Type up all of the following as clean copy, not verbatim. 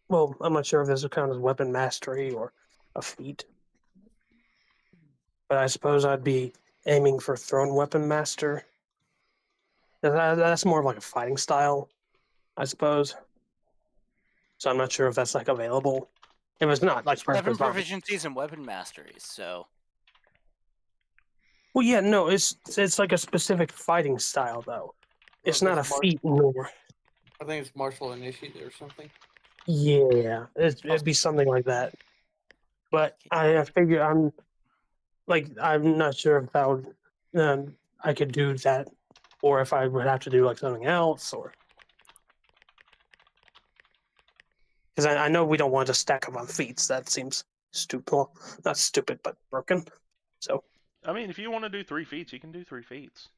Well, I'm not sure if this would count as weapon mastery or a feat, but I suppose I'd be aiming for thrown weapon master. That's more of like a fighting style, I suppose. So I'm not sure if that's like available. If it's not, like, perfect, 7 it's not. proficiencies and weapon masteries, so Well, yeah, no, it's like a specific fighting style though. I It's think not it's a feat nor. I think it's martial initiate or something. Yeah, it'd be something like that. But I figure I'm not sure if that would I could do that, or if I would have to do like something else, or because I know we don't want to stack up on feats. That seems stupid. Well, not stupid, but broken. So I mean, if you want to do 3 feats, you can do 3 feats.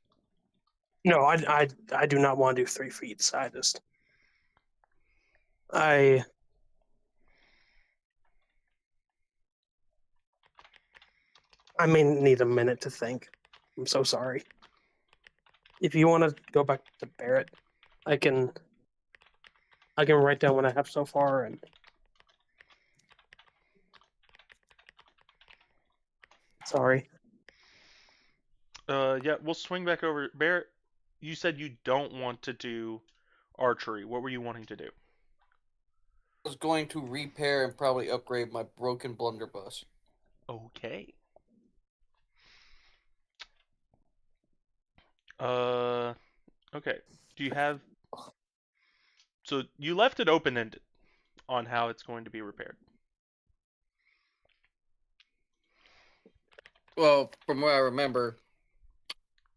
no, I do not want to do 3 feats. I I may need a minute to think. I'm so sorry. If you want to go back to Barrett, I can write down what I have so far and. Sorry. Yeah, we'll swing back over. Barrett, you said you don't want to do archery. What were you wanting to do? I was going to repair and probably upgrade my broken blunderbuss. Okay. Okay. Do you have... So you left it open-ended on how it's going to be repaired. Well, from what I remember,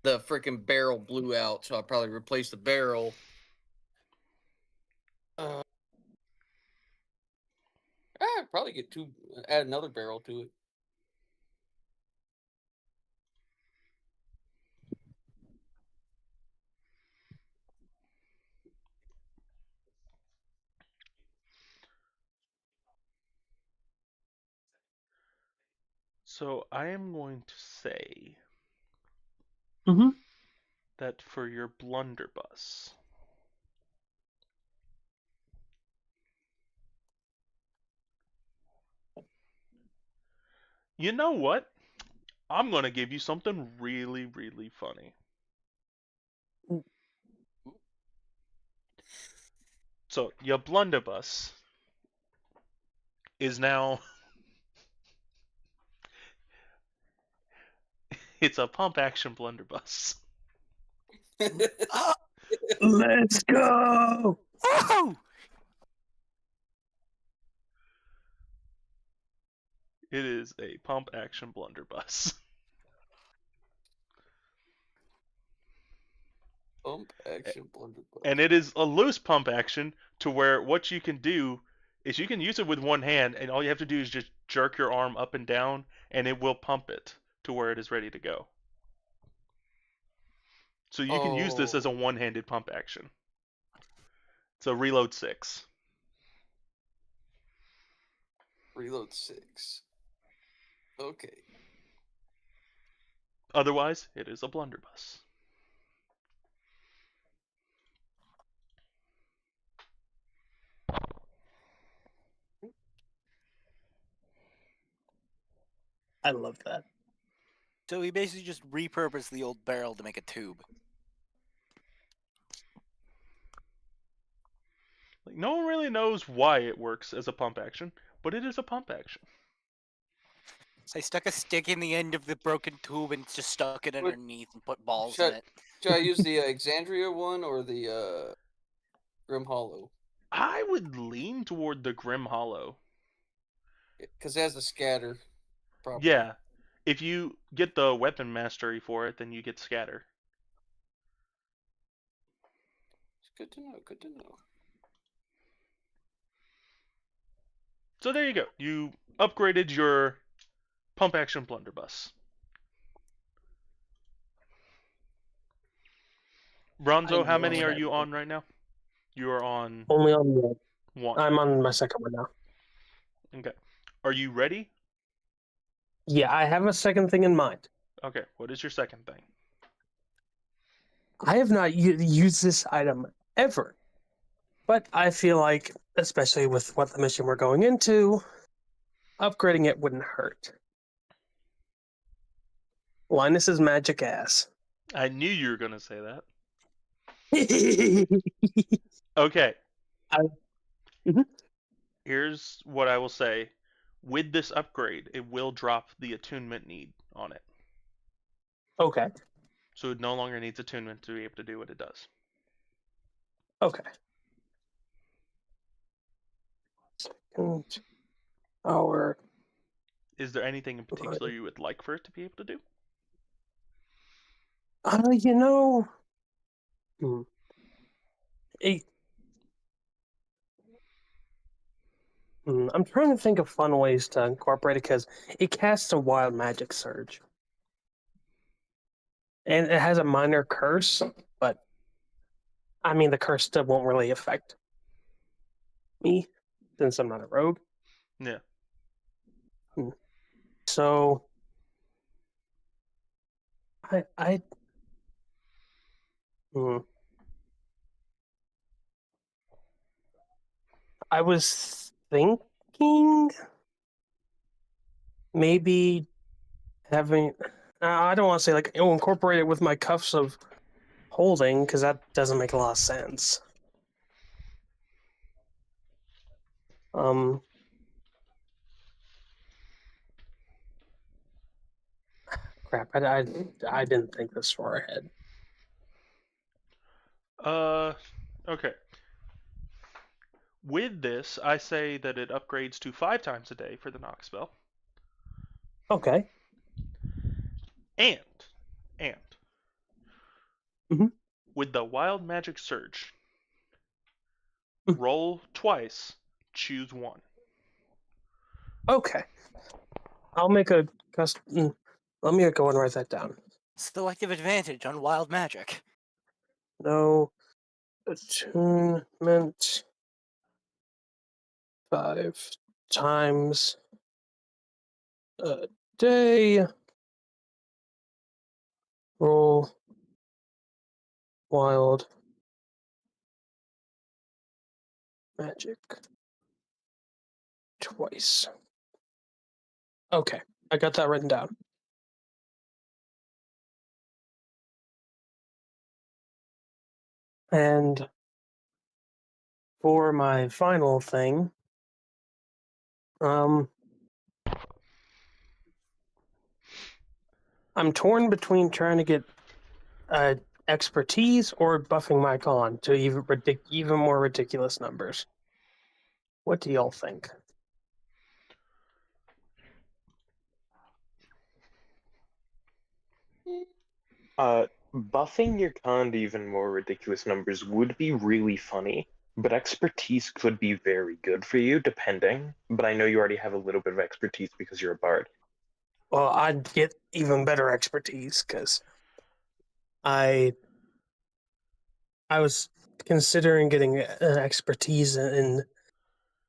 the freaking barrel blew out, so I'll probably replace the barrel. I'd probably add another barrel to it. So I am going to say that for your blunderbuss, you know what? I'm going to give you something really, really funny. So your blunderbuss is now... It's a pump action blunderbuss. Let's go! Woohoo! It is a pump action blunderbuss. Pump action blunderbuss. And it is a loose pump action to where what you can do is you can use it with one hand, and all you have to do is just jerk your arm up and down, and it will pump it to where it is ready to go. So you can use this as a one-handed pump action. So reload 6. Reload 6. Okay. Otherwise, it is a blunderbuss. I love that. So he basically just repurposed the old barrel to make a tube. Like, no one really knows why it works as a pump action, but it is a pump action. So I stuck a stick in the end of the broken tube and just stuck it underneath and put balls Should- in it. Should I use the Exandria one or the Grim Hollow? I would lean toward the Grim Hollow. Because it has the scatter. Property. Yeah. If you get the weapon mastery for it, then you get scatter. It's good to know. Good to know. So there you go. You upgraded your pump action blunderbuss. Bronzo, how many are you on right now? You are on... Only on 1. I'm on my second one now. Okay. Are you ready? Yeah, I have a second thing in mind. Okay. What is your second thing? I have not used this item ever, but I feel like especially with what the mission we're going into, upgrading it wouldn't hurt. Linus's magic ass. I knew you were gonna say that. Okay. Okay. Mhm. Here's what I will say. With this upgrade, it will drop the attunement need on it. So it no longer needs attunement to be able to do what it does. Okay. Second hour. Is there anything in particular you would like for it to be able to do? You know, I'm trying to think of fun ways to incorporate it because it casts a wild magic surge. And it has a minor curse, but I mean, the curse still won't really affect me since I'm not a rogue. Yeah. So, I was thinking maybe having. I don't want to say like incorporate it with my cuffs of holding because that doesn't make a lot of sense. Crap! I didn't think this far ahead. Okay. With this, I say that it upgrades to 5 times a day for the knock spell. Okay. And Mhm. with the wild magic surge, Mhm. roll twice, choose one. Okay. I'll make a custom. Let me go and write that down. Selective advantage on wild magic. No attunement 5 times a day. Roll wild magic twice. Okay, I got that written down. And for my final thing, I'm torn between trying to get expertise or buffing my con to even more ridiculous numbers. What do y'all think? Buffing your con to even more ridiculous numbers would be really funny, but expertise could be very good for you, depending. But I know you already have a little bit of expertise because you're a bard. Well, I'd get even better expertise because I was considering getting expertise in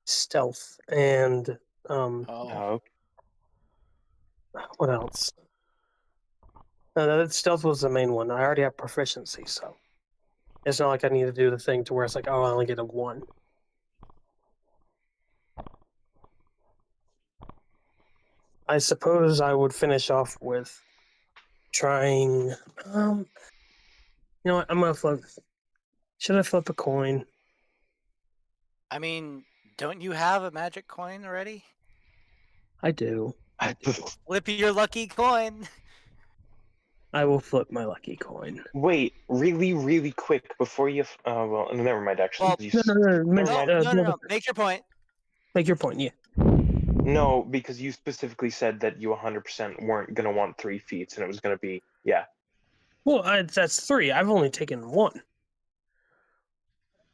stealth and Oh, what else? Stealth was the main one. I already have proficiency, so it's not like I need to do the thing to where it's like, oh, I only get a 1. I suppose I would finish off with trying. You know what? I'm gonna flip. Should I flip a coin? I mean, don't you have a magic coin already? I do. Flip your lucky coin. I will flip my lucky coin. Wait, really, really quick before you. Well, never mind. Actually, Well, never mind. No. Make your point. Make your point, yeah. No, because you specifically said that you 100% weren't gonna want 3 feats, and it was gonna be Well, that's 3. I've only taken 1.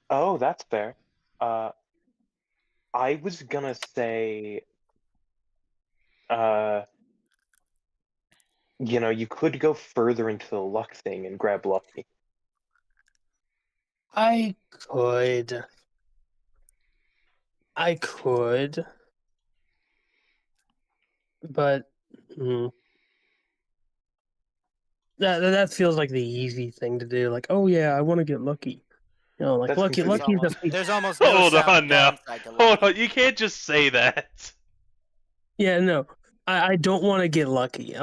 Oh, that's fair. I was gonna say, you could go further into the luck thing and grab lucky. I could. But that feels like the easy thing to do. Like, oh yeah, I want to get lucky. You know, like That's Lucky, completely- Lucky's a feat. There's almost no Hold sound on now. downside to Hold Lucky. on, you can't just say that. Yeah, no, I don't want to get lucky. You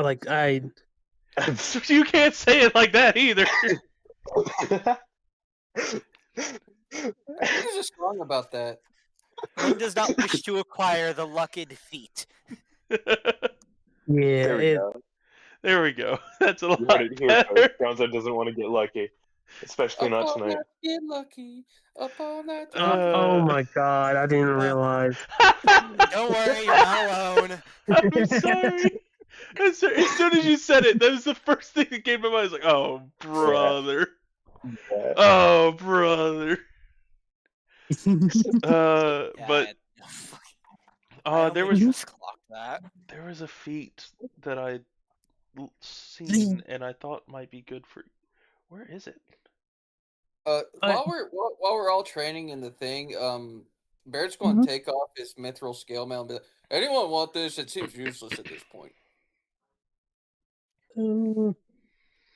can't say it like that either. You're just wrong about that. One does not wish to acquire the lucked feat. Yeah, There we go. There we go. That's a You lot heard it here better. first. Brownzo doesn't want to get lucky, especially not Up all tonight. night, get lucky. Up all night. oh my god, I didn't realize. Don't worry, you're not alone. I'm sorry. As soon as you said it, that was the first thing that came to mind. I was like, oh, brother. Yeah. Oh, brother. Yeah, But I there only was just clocked that. there was a feat that I'd seen and I thought might be good for. Where is it? While we're all training in the thing, Barrett's going to take off his mithril scale mail and be like, anyone want this? It seems useless at this point.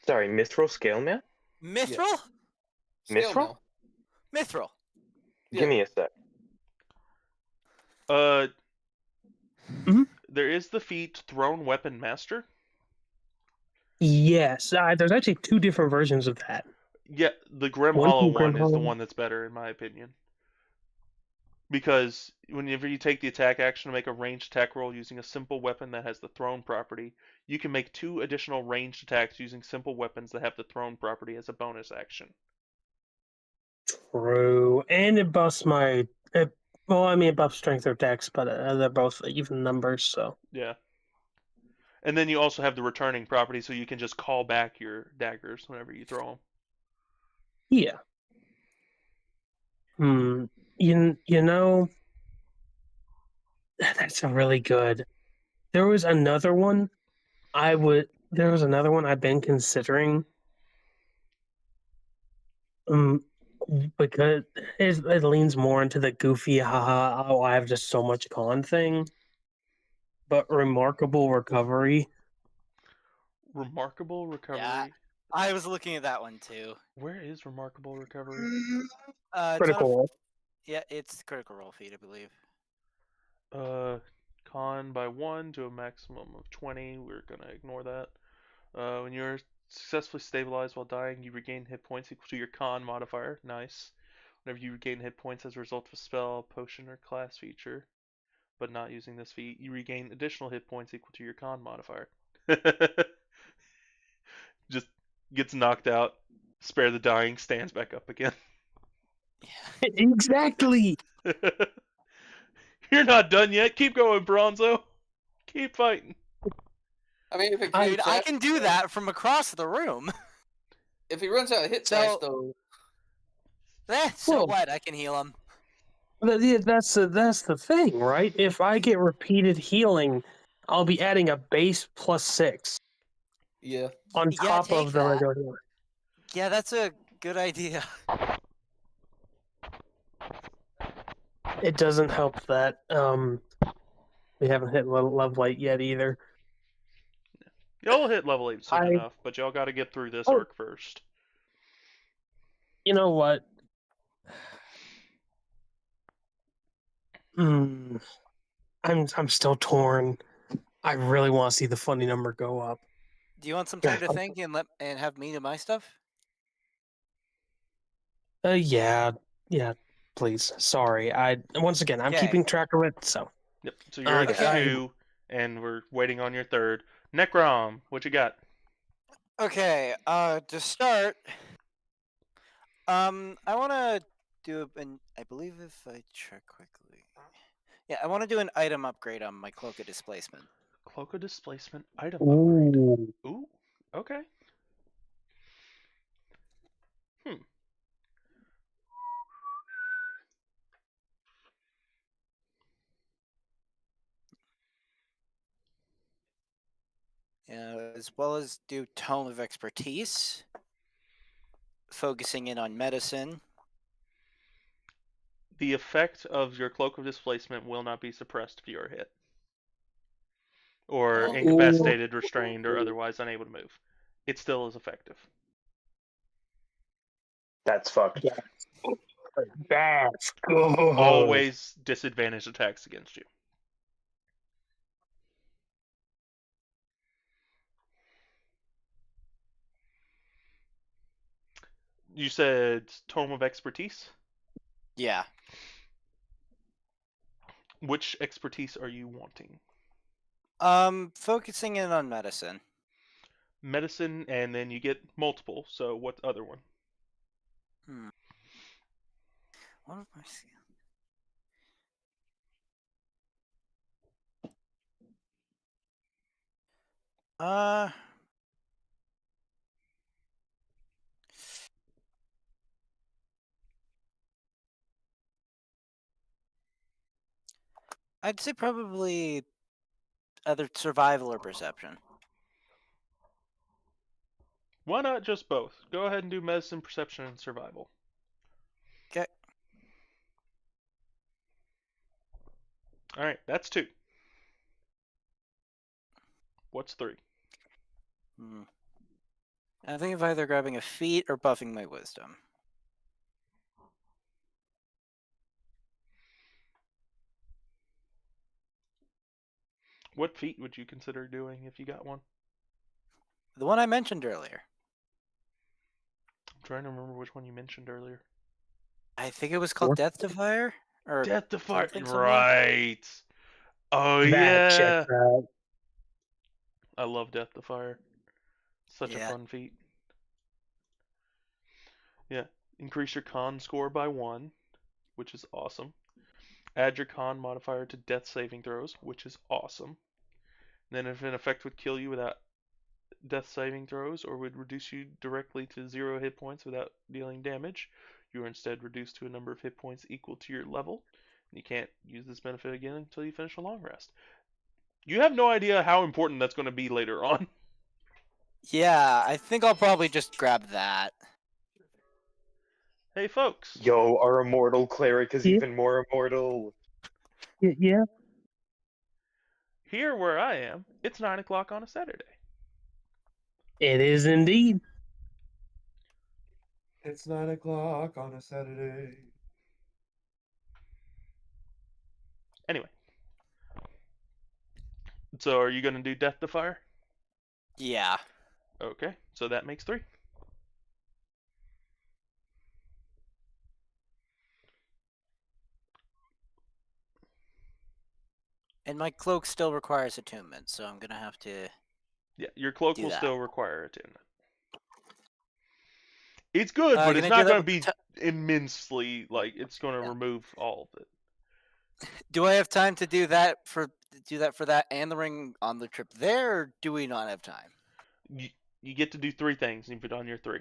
Sorry, Mithril scale man? Mithril? Scale Mithril? mail. Mithril. Give me a sec. There is the feat Thrown Weapon Master. Yes, there's actually 2 different versions of that. Yeah, the Grim One Hollow from Grim one is the Hollow. one that's better in my opinion. Because whenever you take the attack action to make a ranged attack roll using a simple weapon that has the thrown property, you can make 2 additional ranged attacks using simple weapons that have the thrown property as a bonus action. True, and it buffs my. Well, I mean, it buffs strength or dex, but they're both even numbers, so. Yeah. And then you also have the returning property, so you can just call back your daggers whenever you throw them. Yeah. You know, that's a really good. There was another one I've been considering. Because it leans more into the goofy, haha, oh, I have just so much con thing. But Remarkable Recovery. Remarkable Recovery. Yeah. I was looking at that one too. Where is Remarkable Recovery? It's Critical Role. Yeah, it's critical roll feat, I believe. Con by 1 to a maximum of 20. We're gonna ignore that. When you're successfully stabilized while dying, you regain hit points equal to your con modifier. Nice. Whenever you regain hit points as a result of a spell, potion, or class feature, but not using this feat, you regain additional hit points equal to your con modifier. Just gets knocked out, spare the dying, stands back up again. Exactly. You're not done yet. Keep going, Bronzo. Keep fighting. I mean, if it Dude, creates I that- can do that from across the room. If he runs out of hit dice, though, So Well- what? I can heal him. That's the thing, right? If I get repeated healing, I'll be adding a base +6 yeah. on Yeah, top take of the that. regular healing. Yeah, that's a good idea. It doesn't help that we haven't hit level 8 yet either. Y'all hit level 8 soon I- enough, but y'all gotta get through this Oh. arc first. You know what? I'm still torn. I really want to see the funny number go up. Do you want some time to think and have me do my stuff? Yeah, please. Sorry. Once again, I'm Okay. keeping track of it, so. Yep. So you're at Okay. 2, and we're waiting on your 3rd. Necrom, what you got? Okay, to start, I want to do an, I believe if I check quickly. Yeah, I want to do an item upgrade on my Cloak of Displacement. Cloak of Displacement item upgrade. Ooh. Ooh, okay. As well as do Tome of Expertise, focusing in on medicine. The effect of your Cloak of Displacement will not be suppressed if you are hit. Or Oh. incapacitated, restrained, or otherwise unable to move. It still is effective. That's fucked. Yeah. That's good. Always disadvantaged attacks against you. You said Tome of Expertise? Yeah. Which expertise are you wanting? Focusing in on medicine. Medicine, and then you get multiple. So what other one? What am I seeing? I'd say probably either survival or perception. Why not just both? Go ahead and do medicine, perception, and survival. Okay. Alright, that's 2. What's 3? I think of either grabbing a feat or buffing my wisdom. What feat would you consider doing if you got one? The one I mentioned earlier. I'm trying to remember which one you mentioned earlier. I think it was called Death to Fire? Or Death to Fire. something. Right. Oh, That yeah. checks out. I love Death to Fire. Such a Yeah. fun feat. Yeah. Increase your con score by 1, which is awesome. Add your con modifier to death saving throws, which is awesome. Then if an effect would kill you without death saving throws or would reduce you directly to 0 hit points without dealing damage, you are instead reduced to a number of hit points equal to your level. You can't use this benefit again until you finish a long rest. You have no idea how important that's going to be later on. Yeah, I think I'll probably just grab that. Hey, folks. Yo, our immortal cleric is Yeah. even more immortal. Yeah. Here where I am, it's 9 o'clock on a Saturday. It is indeed. It's 9 o'clock on a Saturday. Anyway. So are you going to do Death to Fire? Yeah. Okay, so that makes 3. And my cloak still requires attunement, so I'm gonna have to. Yeah, your cloak Do will that. still require attunement. It's good, but it's Can I not do that going to with be immensely, like, it's going to Yeah. remove all of it. Do I have time to do that for that and the ring on the trip there, or do we not have time? You get to do 3 things, and you've done your 3.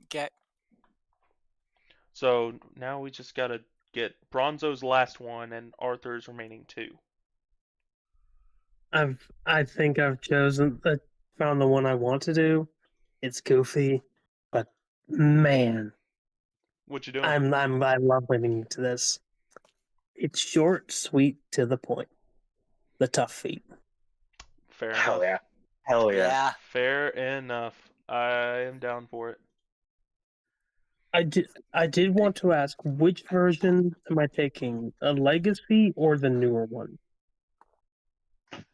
Okay. So now we just got to get Bronzo's last one and Arthur's remaining 2. I think I've found the one I want to do. It's goofy, but man, What you doing? I love leading to this. It's short, sweet, to the point. The tough feat. Fair Hell enough. yeah. Hell yeah. Yeah. Fair enough. I am down for it. I did want to ask, which version am I taking? A legacy or the newer one?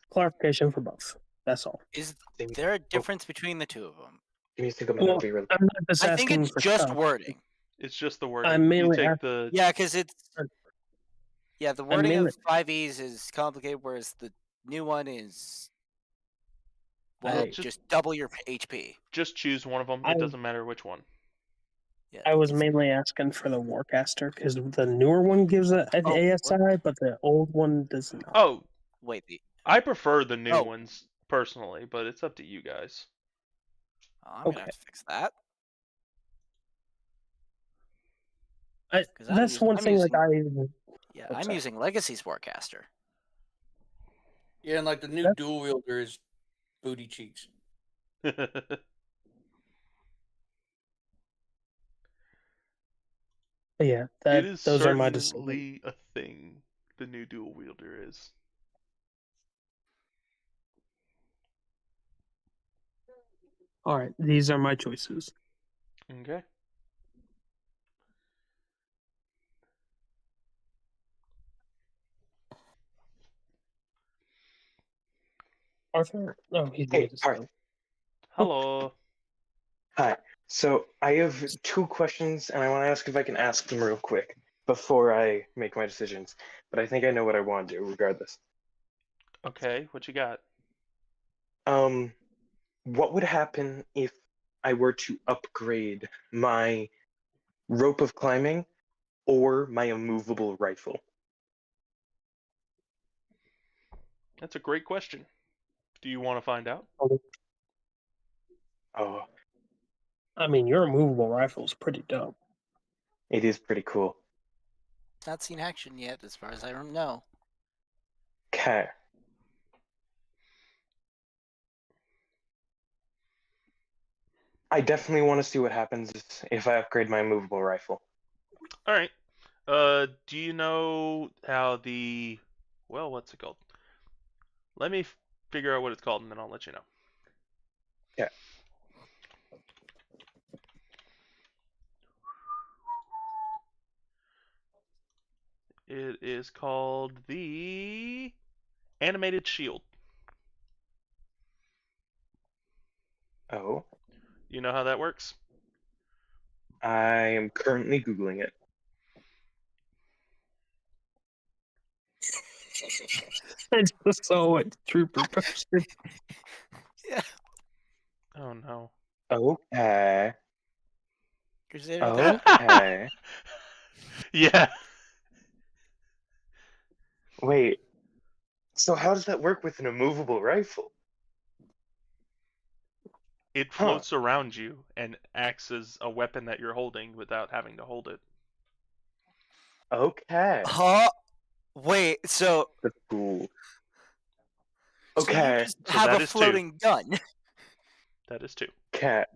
Clarification for both. That's all. Is there a difference between the two of them? Can you think of Well, be real? I'm not just I think asking it's for just stuff. wording. It's just the wording. I'm You mainly take asking- the Yeah, because it's the wording mainly- of 5Es is complicated, whereas the new one is Well, just double your HP. just choose one of them. I- It doesn't matter which one. Yeah, I was mainly asking for the Warcaster because the newer one gives an Oh, ASI, but the old one does not. Oh, wait. I prefer the new Oh. ones personally, but it's up to you guys. I'm gonna have Okay. to fix that. I, 'Cause I'm that's one I'm thing. using- Like Yeah, Oh, I'm sorry. using Legacy's Warcaster. Yeah, and like the new That's- dual wielder is booty cheeks. yeah, It is those are my decisions. certainly a thing. The new dual wielder is. All right, these are my choices. Okay. Arthur? No, he's Hey, muted. Arthur. Hello. Hi. So I have 2 questions, and I want to ask if I can ask them real quick before I make my decisions. But I think I know what I want to do, regardless. Okay, what you got? What would happen if I were to upgrade my rope of climbing or my immovable rifle? That's a great question. Do you want to find out? Oh, I mean, your immovable rifle is pretty dope. it is pretty cool. Not seen action yet, as far as I don't know. Okay. I definitely want to see what happens if I upgrade my immovable rifle. All right. Do you know how what's it called? Let me figure out what it's called, and then I'll let you know. Yeah. It is called the Animated Shield. Oh, You know how that works? I am currently Googling it. I just saw what Trooper posted. Yeah. Oh no. Okay. Crusader Threat. Okay. Yeah. Wait. So how does that work with an immovable rifle? It Huh. floats around you and acts as a weapon that you're holding without having to hold it. Okay. Huh? Wait, so That's cool. you Okay. just So have that a is 2. floating gun. That is 2. Cat.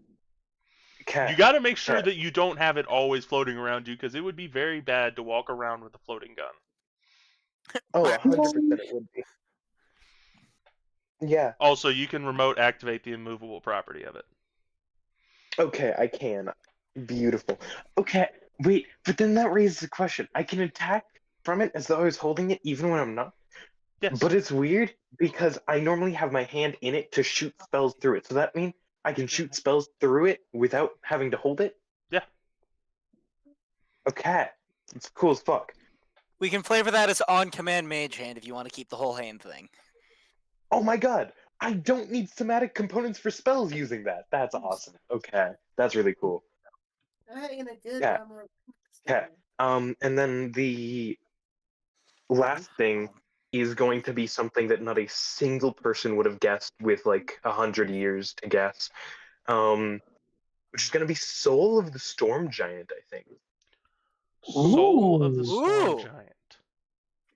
You got to make sure that you don't have it always floating around you, because it would be very bad to walk around with a floating gun. Oh, 100% it would be. Yeah. Also, you can remote activate the immovable property of it. Okay, I can. Beautiful. Okay, wait, but then that raises a question. I can attack from it as though I was holding it even when I'm not. Yes. But it's weird because I normally have my hand in it to shoot spells through it. So that means I can shoot spells through it without having to hold it? Yeah. Okay. It's cool as fuck. We can flavor that as on-command mage hand if you want to keep the whole hand thing. Oh my god! I don't need somatic components for spells using that. That's awesome. Okay. That's really cool. Yeah. Okay. And then the last thing is going to be something that not a single person would have guessed with like 100 years to guess. Which is going to be Soul of the Storm Giant, I think. Soul of the Ooh. Storm Ooh. Giant.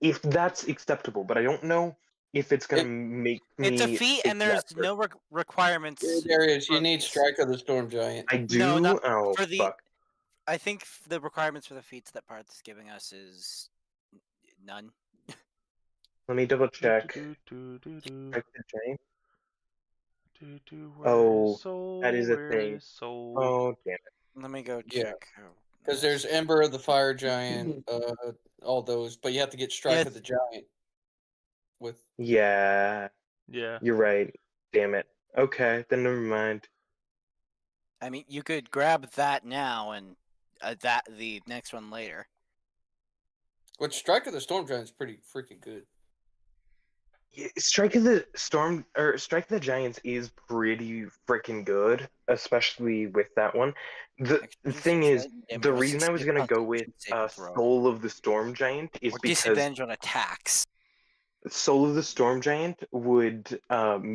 If that's acceptable, but I don't know if it's going to make me. It's a feat, take and there's that no requirements. There is. You for need these. Strike of the Storm Giant. I do. No, not oh for the- fuck! I think the requirements for the feats that Parth's giving us is none. Let me double check. Do, do, do, do, Check the giant. where Oh, is Soul? that is a Where thing. is Soul? Oh damn it! Let me go Yeah. check. Because there's Ember of the Fire Giant, all those, but you have to get Strike Yeah. of the Giant. With Yeah, Yeah. you're right. Damn it. Okay, then never mind. I mean, you could grab that now and the next one later. which Strike of the Storm Giant is pretty freaking good. Yeah, Strike of the Storm or Strike of the Giants is pretty freaking good, especially with that one. The thing is, the reason I was gonna go with Soul of the Storm Giant is or because disadvantage on attacks. Soul of the Storm Giant would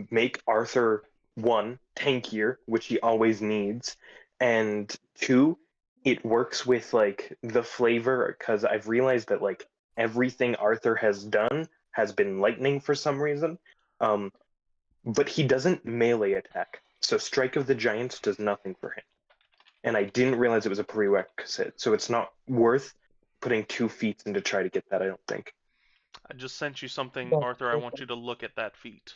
make Arthur 1 tankier, which he always needs, and 2, it works with like the flavor because I've realized that like everything Arthur has done has been lightning for some reason, but he doesn't melee attack, so Strike of the Giants does nothing for him, and I didn't realize it was a prerequisite, so it's not worth putting 2 feats in to try to get that. I don't think. I just sent you something, Oh, Arthur. I want you to look at that feat.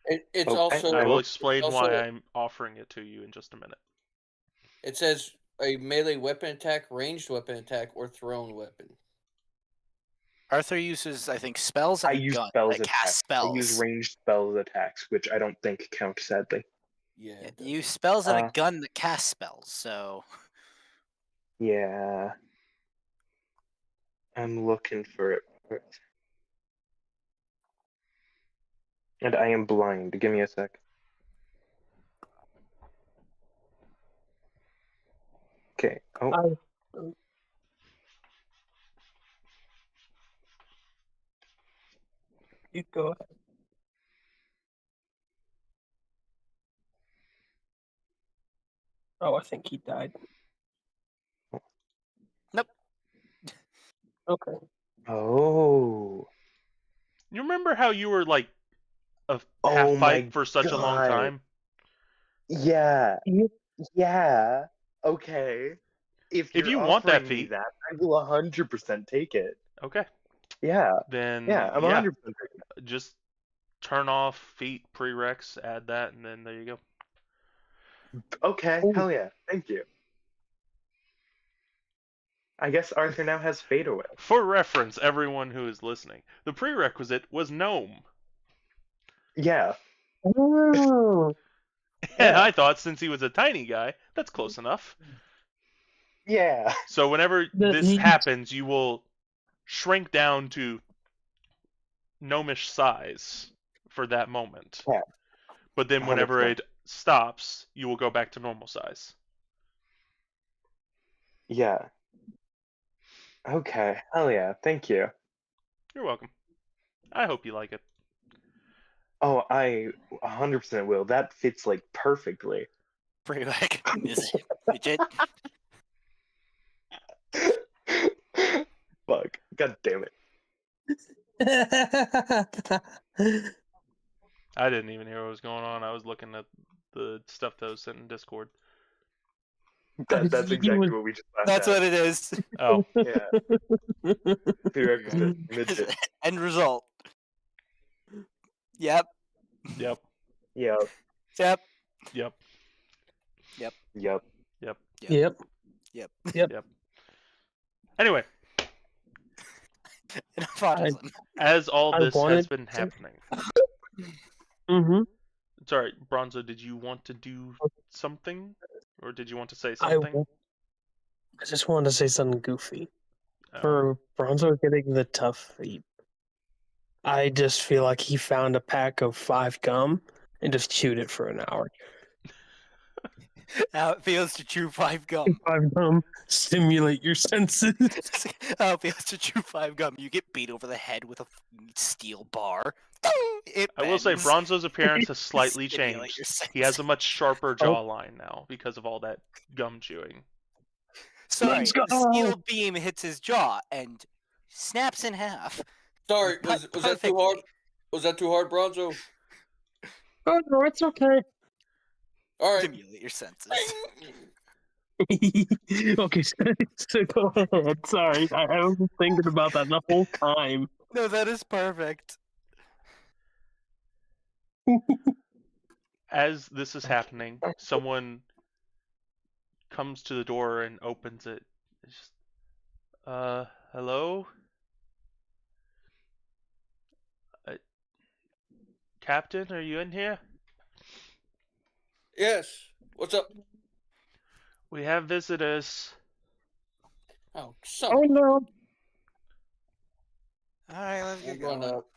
It's Okay, also. I will will- explain also- why I'm offering it to you in just a minute. It says a melee weapon attack, ranged weapon attack, or thrown weapon. Arthur uses, I think, spells and I a use gun. spells Like attacks. cast spells. I use ranged spells attacks, which I don't think count, sadly. Yeah. Yeah, it you use doesn't. spells and Uh, a gun that cast spells. So Yeah. I'm looking for it. And I am blind. Give me a sec. Okay. Oh, I, you go ahead. Oh, I think he died. Nope. Okay. oh. You remember how you were like a Oh half my pipe for such a long God. time? Yeah. You- Yeah. Okay. If If you're you want that offering me feat, that, I will 100% take it. okay. Yeah. Then Yeah, I'm 100% taking it. just turn off feat prereqs, add that, and then there you go. Okay, Oh. hell yeah. Thank you. I guess Arthur now has fade away. For reference, everyone who is listening, the prerequisite was gnome. Yeah. Oh. And Yeah. I thought since he was a tiny guy, that's close enough. Yeah. So whenever The- this he- happens, you will shrink down to gnomish size for that moment. Yeah. But then whenever 100%. it stops, you will go back to normal size. Yeah. Okay, hell yeah. Thank you. You're welcome. I hope you like it. Oh, I 100% will. That fits like perfectly. Prereq, midget. Fuck. God damn it. I didn't even hear what was going on. I was looking at the stuff that was sent in Discord. That's You exactly would- what we just laughed That's at. what it is. Oh, Yeah. Prerequisite. Midget. End result. Yep. yep, Yep. Yep. yep, Yep. Yep. Yep. Anyway, Enough autism. as all I this has wanted been to- happening, Mm-hmm. sorry, Bronzo, did you want to do something, or did you want to say I something? just wanted to say something goofy. Oh. For Bronzo getting the tough feat, I just feel like he found a pack of 5 gum and just chewed it for an hour. How it feels to chew 5 gum. 5 gum stimulate your senses. How it feels to chew 5 gum. You get beat over the head with a steel bar. It I will say bends. Bronzo's appearance has slightly Stimulate changed. your He has a senses. much sharper Oh. jawline now because of all that gum chewing. Sorry, Let's the go. steel beam hits his jaw and snaps in half. Sorry, Per- was that too hard? perfectly. Was that too hard, Bronzo? Oh no, it's okay. All right. Stimulate your senses. Okay, so go ahead. Sorry, I was thinking about that the whole time. No, that is perfect. As this is happening, someone comes to the door and opens it. It's just, hello? Captain, are you in here? Yes. What's up? We have visitors. Oh, son. Oh no. Alright, let's We're get going going. up.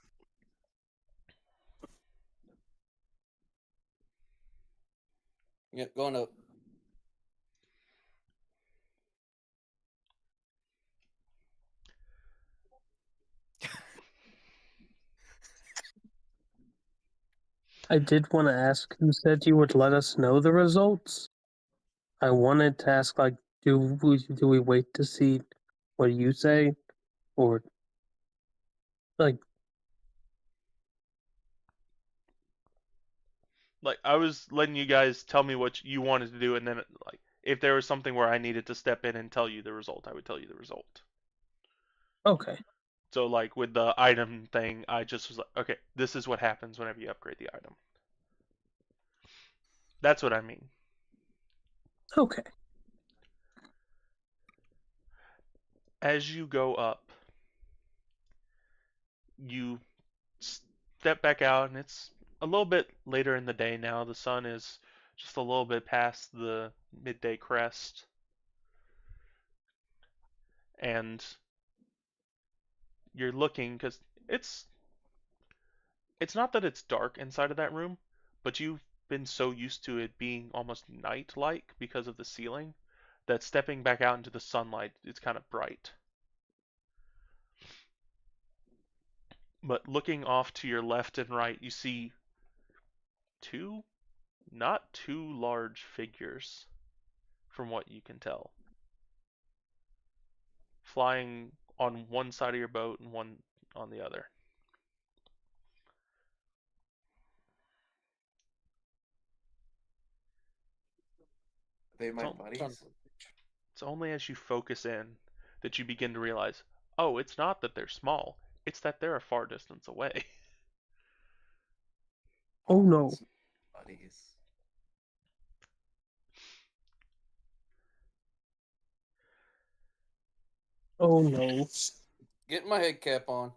Yep, going up. I did want to ask. You said you would let us know the results. I wanted to ask, like, do we wait to see what you say, or like? Like, I was letting you guys tell me what you wanted to do, and then, like, if there was something where I needed to step in and tell you the result, I would tell you the result. Okay. So, like, with the item thing, I just was like, okay, this is what happens whenever you upgrade the item. That's what I mean. Okay. As you go up, you step back out, and it's a little bit later in the day now. The sun is just a little bit past the midday crest. And you're looking because it's not that it's dark inside of that room, but you've been so used to it being almost night-like because of the ceiling that stepping back out into the sunlight, it's kind of bright. But looking off to your left and right, you see two, not too large figures, from what you can tell, flying on one side of your boat and one on the other. They my Don't- buddies. It's only as you focus in that you begin to realize, oh, it's not that they're small, it's that they're a far distance away. Oh no. Buddies. Oh no. Get my head cap on.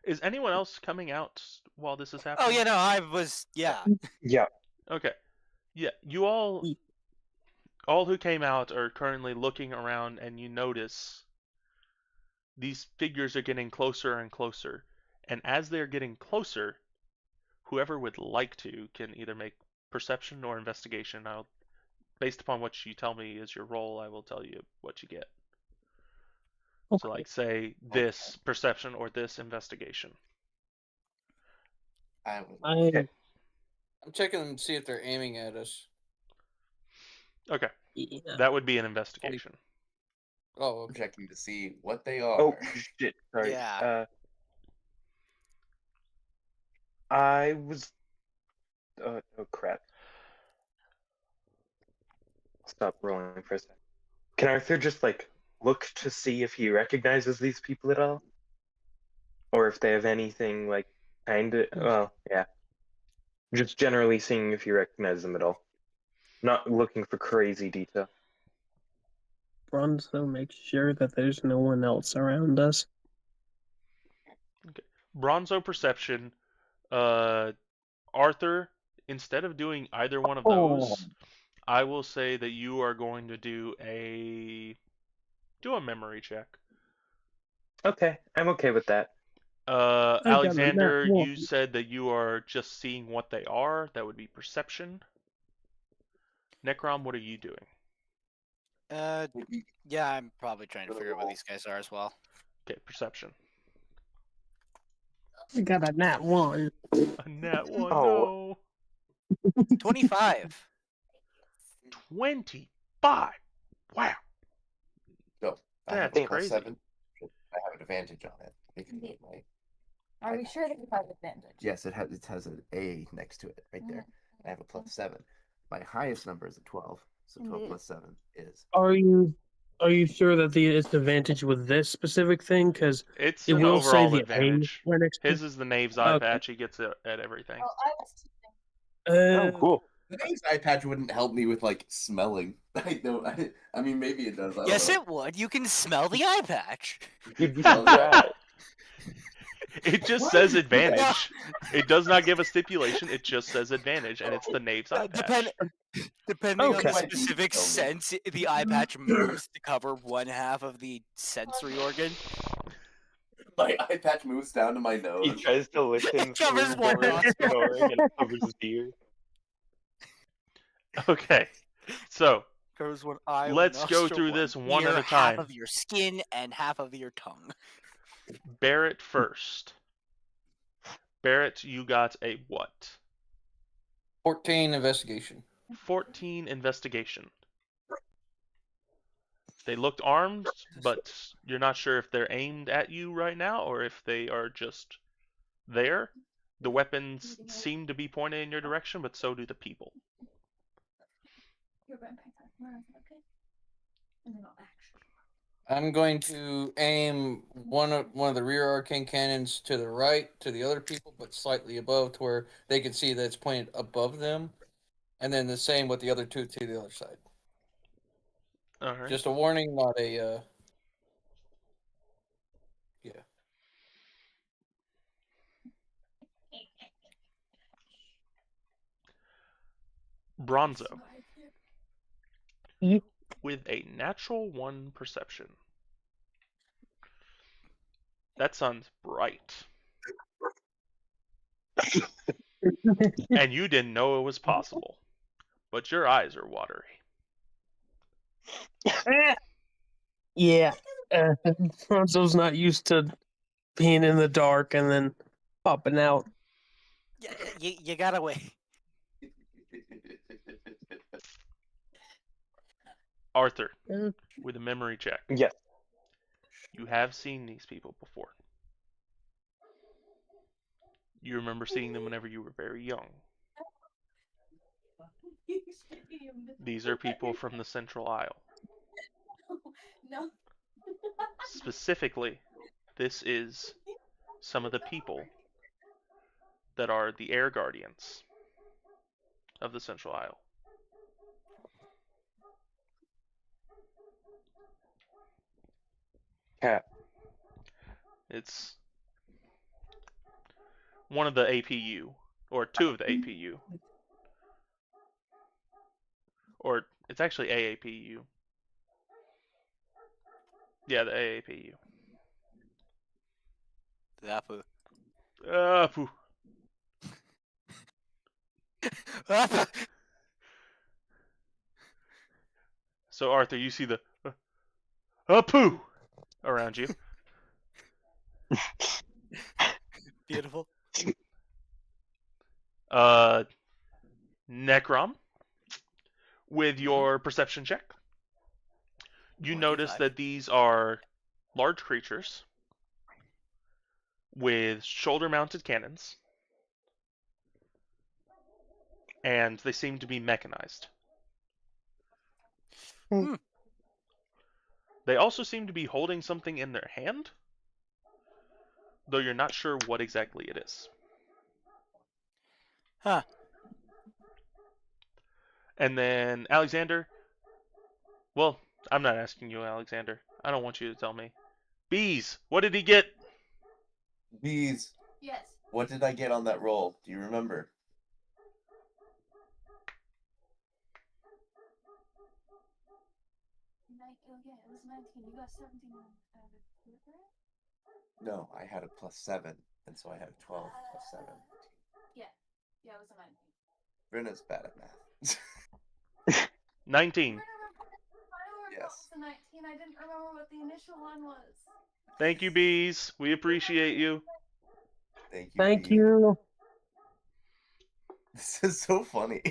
Is anyone else coming out while this is happening? Oh yeah, no, I was yeah. Yeah. Okay. Yeah, you all who came out are currently looking around, and you notice these figures are getting closer and closer. And as they're getting closer, whoever would like to can either make perception or investigation. Based upon what you tell me is your role, I will tell you what you get. Okay. So like say this perception or this investigation. I would. I I'm checking them to see if they're aiming at us. Okay. yeah. That would be an investigation. Oh, I'm okay. checking to see what they are. Oh shit! Sorry. Yeah. I was. Oh crap! Stop rolling for a second. Can Arthur just like look to see if he recognizes these people at all, or if they have anything like kind of? Well, yeah. Just generally seeing if he recognizes them at all. Not looking for crazy detail. Bronzo makes sure that there's no one else around us. Bronzo perception. Arthur, instead of doing either one of Oh. those, I will say that you are going to do a memory check. Okay, I'm okay with that. got a Alexander, nat you one. said that you are just seeing what they are. That would be perception. Necrom, what are you doing? Yeah, I'm probably trying to figure out what these guys are as well. Okay, perception. I got a nat one. A nat one, Oh. no. 25. 25. Wow. No, I That's have a plus crazy. 7. I have an advantage on it. Because of my... Are we sure that you have advantage? Yes, it has an A next to it right there. I have a plus 7. My highest number is a 12, so 12 plus 7 is. Are you sure that it's advantage with this specific thing? Because It's it an will say overall the advantage. A right next to His is the Knave's eye Okay. patch. He gets it at everything. Oh, I was Oh, cool. The name's eye patch wouldn't help me with like smelling. I mean, maybe it does. I don't Yes, know. it would. You can smell the eye patch. You'd be Oh, yeah. surprised. It just What? says advantage. It does not give a stipulation. It just says advantage, and it's the Knave's eye patch. Depending on Okay. the specific sense, the eye patch moves to cover one half of the sensory organ. My eye patch moves down to my He nose. tries to listen Covers through one Boris nostril. snoring and it covers his ear. Okay, so Covers one eye. one let's go nostril, through this one ear, at a Half time. of your skin and half of your tongue. Barrett first. Barrett, you got a what? 14 investigation. 14 investigation. They looked armed, but you're not sure if they're aimed at you right now or if they are just there. The weapons seem to be pointed in your direction, but so do the people. You're going back to where is it, okay? And then I'll action. I'm going to aim one of the rear arcane cannons to the right to the other people, but slightly above to where they can see that it's pointed above them. and then the same with the other two to the other side. All right. Just a warning, not a. Yeah. Bronzo. Ye- With a natural 1 perception. That sun's bright. And you didn't know it was possible. But your eyes are watery. Yeah. Bronzo's not used to being in the dark and then popping out. Yeah, you gotta wait. Arthur, Mm. with a memory check. Yes. You have seen these people before. You remember seeing them whenever you were very young. These are people from the Central Isle. No. Specifically, this is some of the people that are the air guardians of the Central Isle. Cat. It's one of the APU, or 2 of the APU. Or it's actually AAPU. Yeah, the AAPU. Apu. Apu. Apu. So Arthur, you see the Apu around you. Beautiful. Necrom, with your perception check, you 1d5. notice that these are large creatures with shoulder-mounted cannons, and they seem to be mechanized. Hmm. They also seem to be holding something in their hand, though you're not sure what exactly it is. Huh. And then Alexander, well, I'm not asking you, Alexander. I don't want you to tell me. Bees, what did he get? Bees, Yes. what did I get on that roll? Do you remember? Yeah, it was 19. You got 17 on right? No, I had a +7, and so I had a 12 plus 7. Yeah, it was a 19. Brenna's bad at math. 19. I remember Yes. the 19. I didn't remember what the initial one was. Thank you, Bees. We appreciate you. Thank you. Thank Bee. you. This is so funny.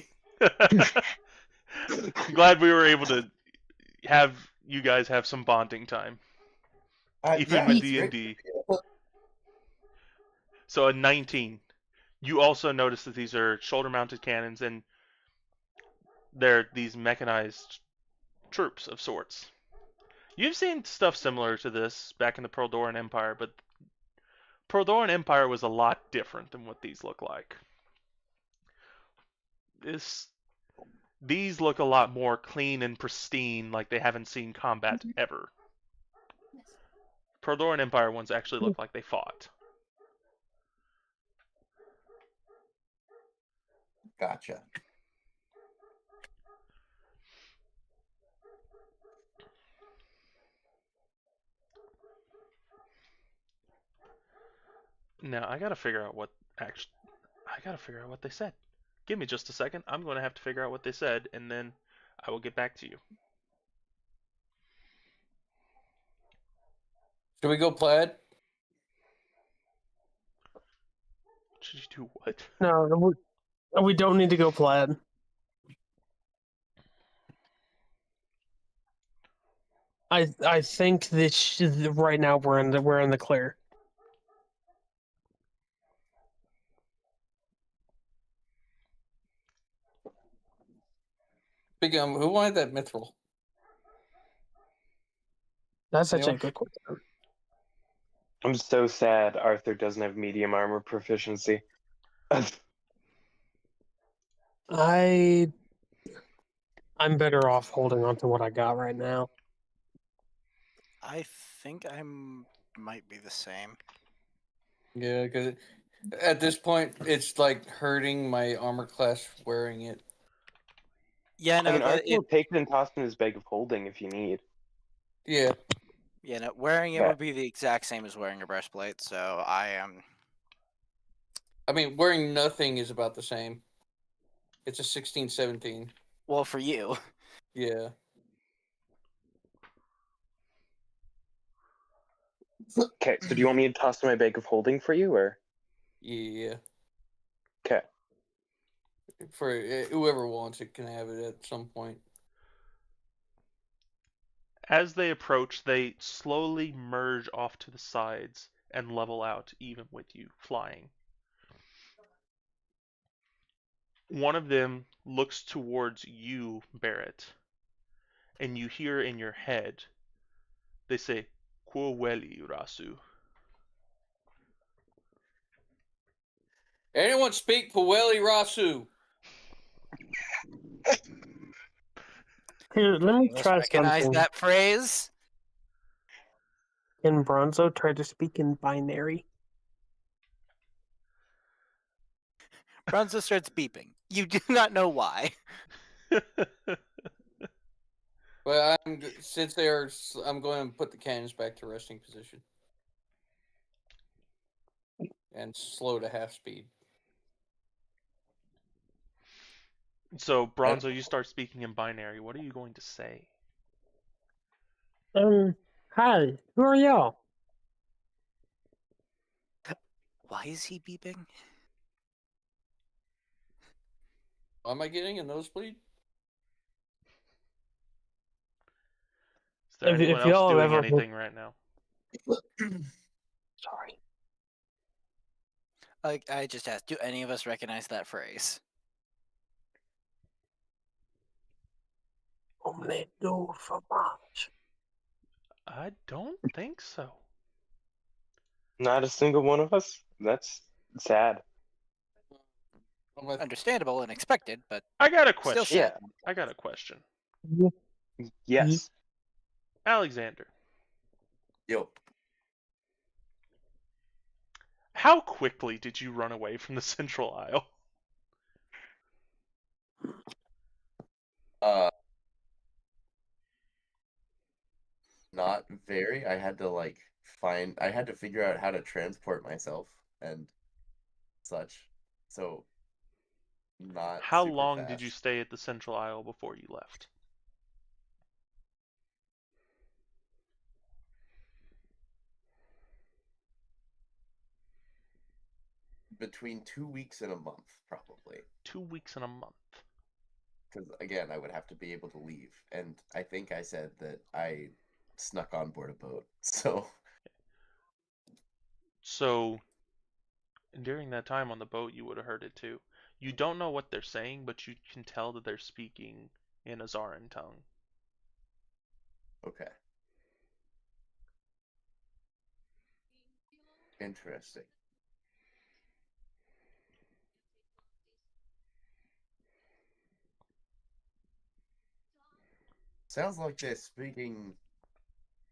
Glad we were able to have you guys have some bonding time, even Yeah, with it's great. D&D. So a 19. You also notice that these are shoulder-mounted cannons, and they're these mechanized troops of sorts. You've seen stuff similar to this back in the Peldoran Empire, but Peldoran Empire was a lot different than what these look like. These look a lot more clean and pristine, like they haven't seen combat ever. Yes. Peldoran Empire ones actually look like they fought. Gotcha. Now I gotta figure out what they said. Give me just a second. I'm going to have to figure out what they said, and then I will get back to you. Should we go plaid? Should you do what? No, we don't need to go plaid. I think this right now we're in the clear. Speaking of, who wanted that mithril? That's actually a Anyone? good question. I'm so sad Arthur doesn't have medium armor proficiency. I I'm better off holding on to what I got right now. I think might be the same. Yeah, because at this point, it's like hurting my armor class wearing it. Yeah, I no, mean, Arthur will take it and toss in his bag of holding if you need. Yeah. yeah, no, wearing it Yeah. would be the exact same as wearing a breastplate. So I am. I mean, wearing nothing is about the same. It's a 16, 17. Well, for you. Yeah. Okay, so do you want me to toss in my bag of holding for you, or? Yeah. Okay. For whoever wants it can have it at some point. As they approach, they slowly merge off to the sides and level out even with you flying. One of them looks towards you, Barrett, and you hear in your head, they say, Quo veli, Rasu. Anyone speak Pueli Rasu? Here, let me Let's try recognize something. that phrase. In Bronzo, try to speak in binary. Bronzo starts beeping. You do not know why. But since they are, I'm going to put the cannons back to resting position and slow to half speed. So, Bronzo, you start speaking in binary. What are you going to say? Hi, who are y'all? Why is he beeping? Am I getting a nosebleed? Is there If anyone else y'all have doing ever- anything right now? Sorry. Like, I just asked, do any of us recognize that phrase? Omedo fromage. I don't think so. Not a single one of us? That's sad. Understandable and expected, but I got a still question. Yeah. sad. I got a question. Yes. Alexander, Yo, how quickly did you run away from the central aisle? not very. I had to figure out how to transport myself and such. So, not How super long fast. did you stay at the central aisle before you left? Between 2 weeks and a month, probably. 2 weeks and a month. Because again, I would have to be able to leave, and I think I said that I snuck on board a boat. So, during that time on the boat, you would have heard it too. You don't know what they're saying, but you can tell that they're speaking in a Zarin tongue. Okay. Interesting. Sounds like they're speaking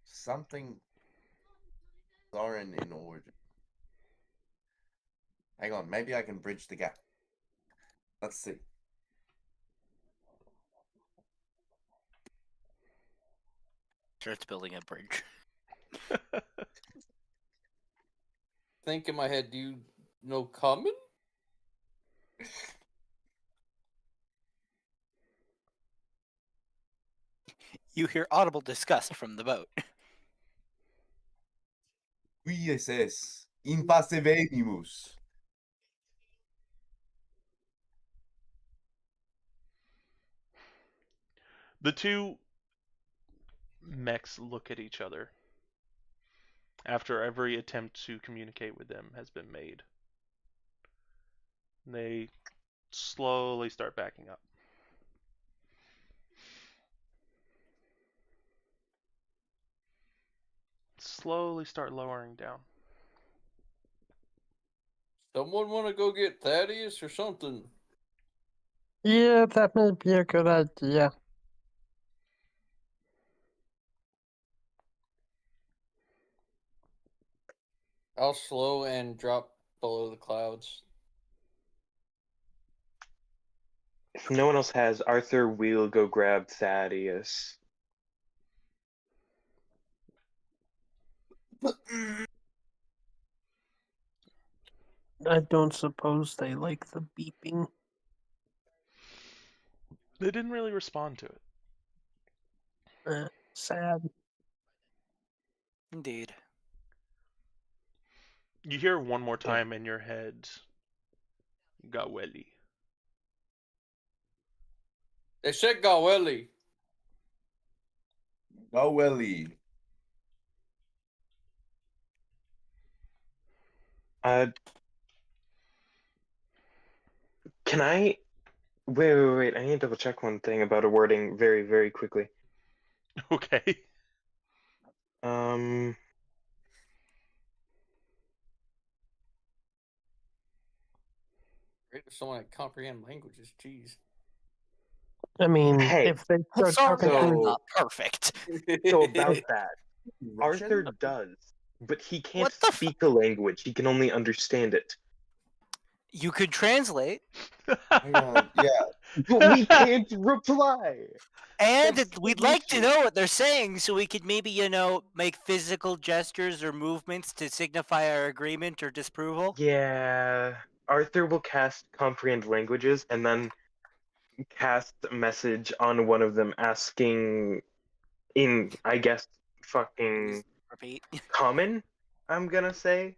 something Zarin in origin. Hang on, maybe I can bridge the gap. Let's see. Starts building a bridge. Think in my head, do you know common? You hear audible disgust from the boat. VSS Impasse Venimus. The two mechs look at each other after every attempt to communicate with them has been made. They slowly start backing up. Slowly start lowering down. Someone want to go get Thaddeus or something? Yeah, that may be a good idea. I'll slow and drop below the clouds. If no one else has, Arthur will go grab Thaddeus. I don't suppose they like the beeping. They didn't really respond to it. Sad. Indeed. You hear one more time in your head, Gaweli. They said Gaweli. Oh, Willie. Can I... Wait. I need to double check one thing about a wording very, very quickly. Okay. Great if someone can comprehend languages. Jeez. I mean, Hey, if they start Sorry, talking I'm so- not perfect. So about that, Russian? Arthur does, but he can't What the speak a language. He can only understand it. You could translate, Hang on. Yeah. But we can't reply. and That's we'd the like to issue. know what they're saying so we could maybe, make physical gestures or movements to signify our agreement or disapproval. Yeah, Arthur will cast comprehend languages and then cast a message on one of them asking in, I guess, fucking Repeat. common, I'm gonna say.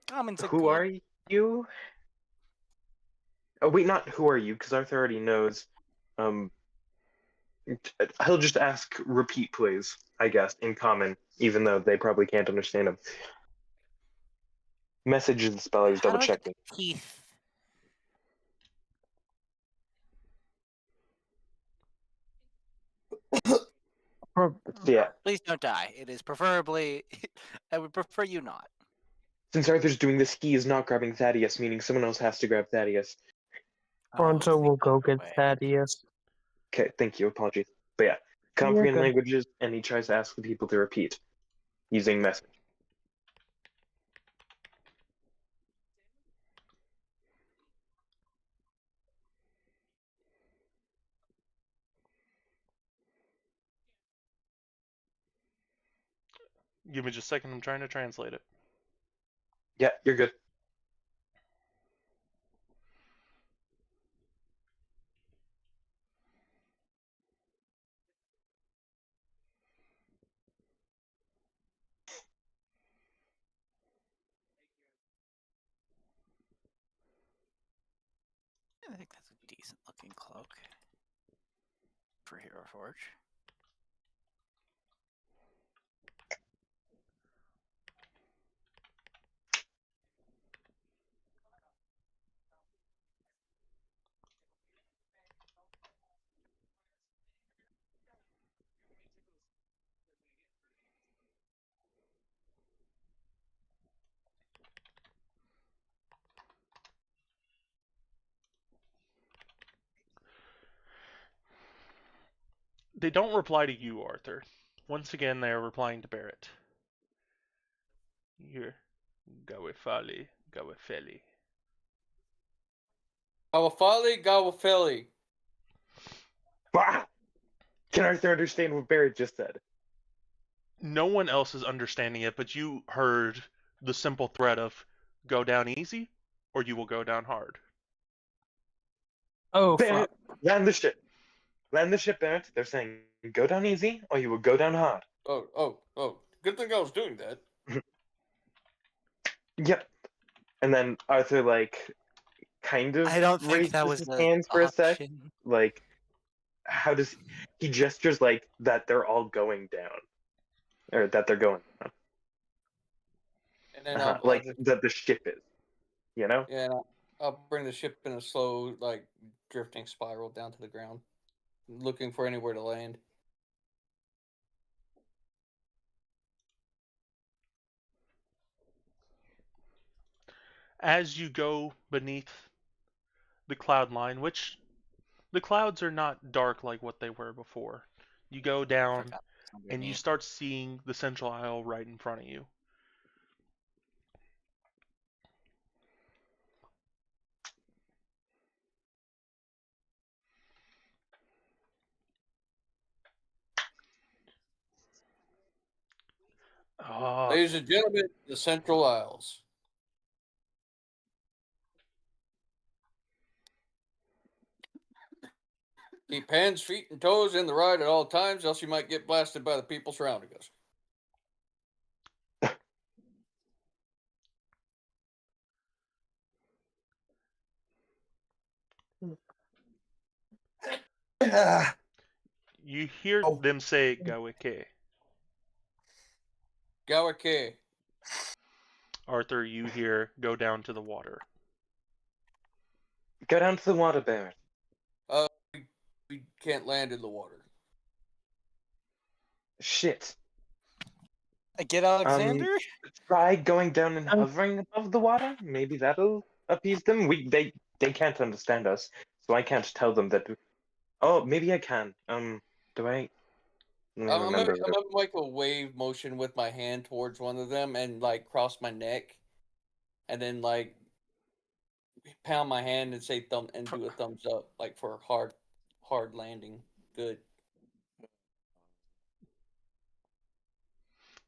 Common's a Who good- are you? Oh wait, not who are you, because Arthur already knows. He'll just ask repeat please, I guess, in common, even though they probably can't understand him. Message the spellers, How double do I get checking. the teeth? Yeah, Please don't die. It is preferably. I would prefer you not. since Arthur's doing this, he is not grabbing Thaddeus, meaning someone else has to grab Thaddeus. Toronto will think go other get way. Thaddeus. Okay, thank you, apologies. But yeah, comprehend languages, and he tries to ask the people to repeat using message. Give me just a second, I'm trying to translate it. Yeah, you're good. I think that's a decent looking cloak for Hero Forge. They don't reply to you, Arthur. Once again, they are replying to Barrett. Here. Gawefali. Gawefeli. Gawafeli. Ah! Can Arthur understand what Barrett just said? No one else is understanding it, but you heard the simple threat of go down easy or you will go down hard. Oh, Barrett, fuck. land the ship. Land the ship, Barrett. They're saying go down easy or you will go down hard. Oh. Good thing I was doing that. Yep. And then Arthur, kind of I don't think that raises was his the hands for a sec. option. How does he gestures like that they're all going down, or that they're going down, And then like that the ship is, yeah, and I'll bring the ship in a slow, drifting spiral down to the ground, looking for anywhere to land. As you go beneath the cloud line, which the clouds are not dark like what they were before, you go down Forgot and you underneath. start seeing the central aisle right in front of you. Oh, Ladies and gentlemen, the Central Isles. Keep hands, feet, and toes in the ride at all times, else you might get blasted by the people surrounding us. Ah, you hear Oh. them say Gawike. Gawake. Arthur, you hear go down to the water. Go down to the water, Barrett. We can't land in the water. Shit. Get Alexander? Try going down and Um, hovering above the water. Maybe that'll appease them. They can't understand us, so I can't tell them that. Oh, maybe I can. Do I? Let me I'm remember. gonna make a wave motion with my hand towards one of them and like cross my neck, and then like pound my hand and say thumb and do a thumbs up like for hard landing. Good.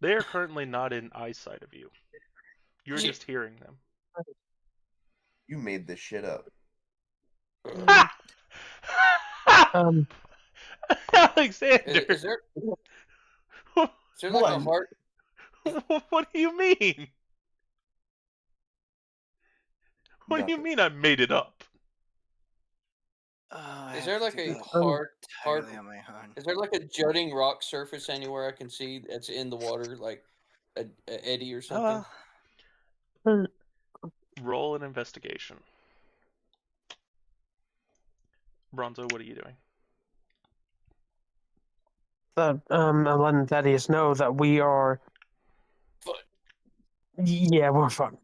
They are currently not in eyesight of you. You're Shit. just hearing them. you made this shit up. Um, Alexander, Is there like a One. heart? what do you mean? What do you Nothing. mean I made it up? Is there like a hard? on my own. Is there like a jutting rock surface anywhere I can see that's in the water, like a eddy or Oh something? well. Roll an investigation. Bronzo, what are you doing? that I'm letting Thaddeus know that we are. Fine. Yeah, we're fine.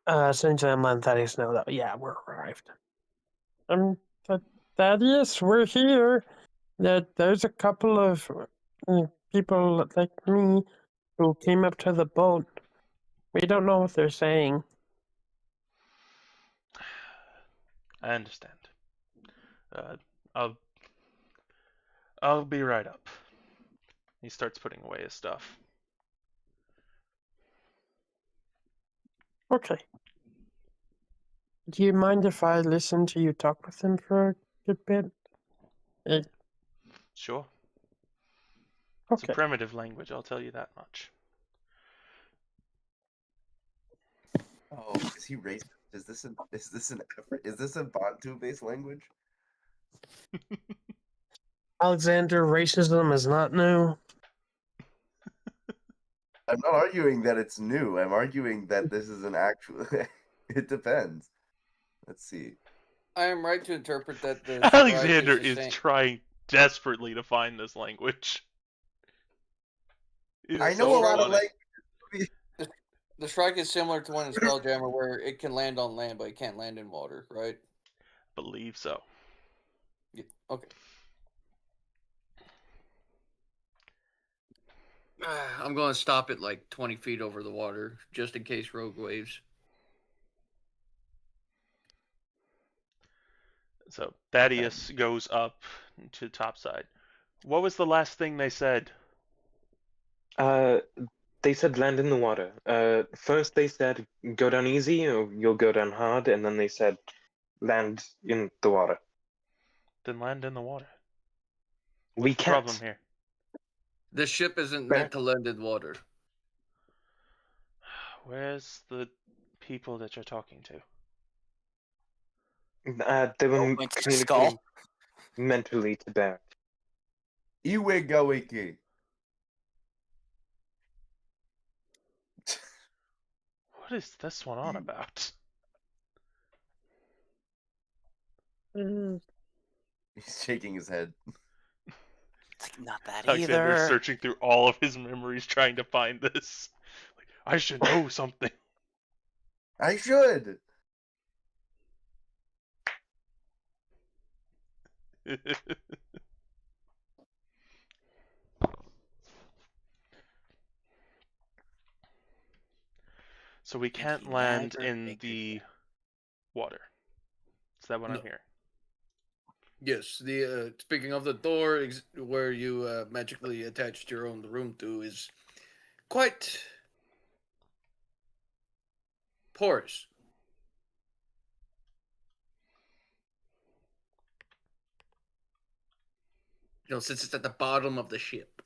Essentially, I'm letting Thaddeus know that yeah, we're arrived. Thaddeus, we're here. That there's a couple of people like me who came up to the boat. We don't know what they're saying. I understand. I'll be right up. He starts putting away his stuff. Okay. Do you mind if I listen to you talk with him for a good bit? Sure. It's a Okay. primitive language, I'll tell you that much. Oh, is he racist? Is this a Bantu based language? Alexander, racism is not new. I'm not arguing that it's new. I'm arguing that this is an actual. It depends. Let's see. I am right to interpret that the Alexander strike is the same. trying desperately to find this language. It is I know so a lot of funny. The strike is similar to one in Spelljammer where it can land on land, but it can't land in water, right? Believe so. Yeah. Okay. I'm going to stop it like 20 feet over the water, just in case rogue waves. So Thaddeus goes up to topside. What was the last thing they said? They said land in the water. First they said go down easy or you'll go down hard, and then they said land in the water. Then land in the water. We What's the can't. problem here? The ship isn't Fair. meant to land in water. Where's the people that you're talking to? They were Oh, points to skull. communicating mentally to Barrett. Iwe Gawiki. What is this one on about? He's shaking his head. It's like not that Alexander's either. searching through all of his memories trying to find this. Like, I should know something. I should. So we can't you land never in make it the water. Is that what No. I'm hearing? Yes, the speaking of the door where you magically attached your own room to is quite porous. You know, since it's at the bottom of the ship.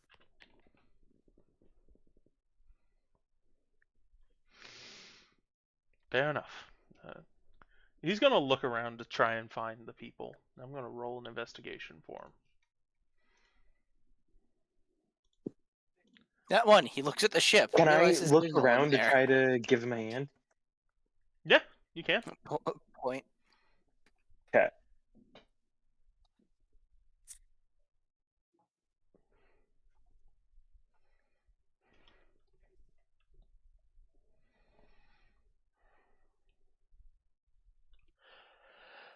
Fair enough. He's gonna look around to try and find the people. I'm gonna roll an investigation for him. That one, he looks at the ship. Can I realizes look there's no one around to there. try to give him a hand? Yeah, you can. Point. Okay.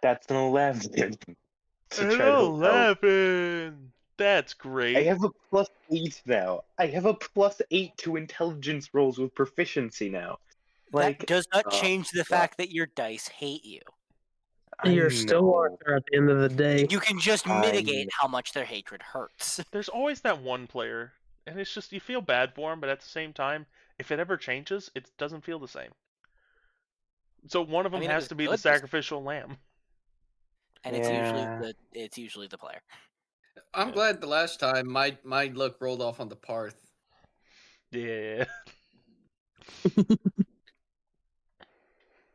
That's an 11. To An try to help. 11. That's great. I have a +8 now. I have a +8 to intelligence rolls with proficiency now. Like, That does not oh, change the God. fact that your dice hate you. You're still know. Arthur at the end of the day. You can just I mitigate know. how much their hatred hurts. There's always that one player, and it's just you feel bad for him, but at the same time, if it ever changes, it doesn't feel the same. So one of them mean, it has was to be good the this- sacrificial lamb. And Yeah. it's usually the player. I'm Yeah. glad the last time my luck rolled off on the Parth. Yeah.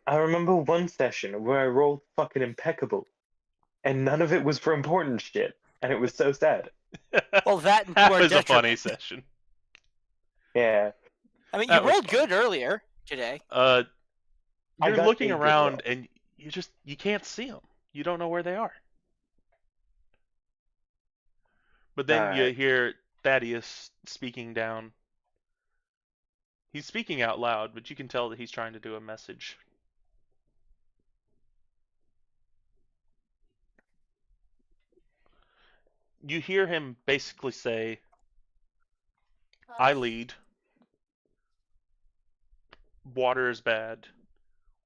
I remember one session where I rolled fucking impeccable, and none of it was for important shit, and it was so sad. Well, that and to That our was a funny detriment. session. Yeah. I mean, That you was rolled fun. good earlier today. I You're got looking a good around roll. and you can't see them. You don't know where they are. But then you Alright. hear Thaddeus speaking down. He's speaking out loud, but you can tell that he's trying to do a message. You hear him basically say, I lead. Water is bad.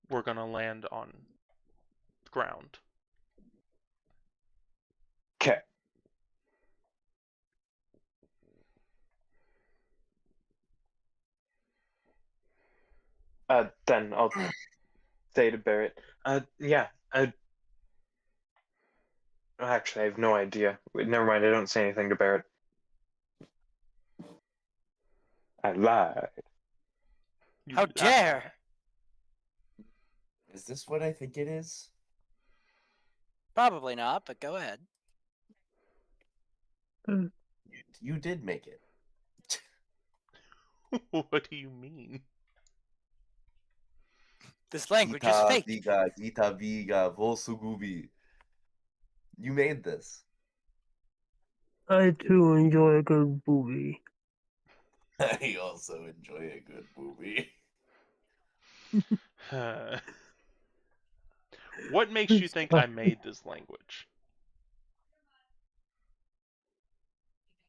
We're gonna land on ground. Okay. Then I'll say to Barrett, yeah, actually, I have no idea. Never mind, I don't say anything to Barrett. I lied. You How lie. dare! Is this what I think it is? Probably not, but go ahead. You did make it. What do you mean? This language is Zita, fake. Ziga, Zita, Viga, Volsugubi. You made this. I too enjoy a good movie. I also enjoy a good movie. What makes you think I made this language?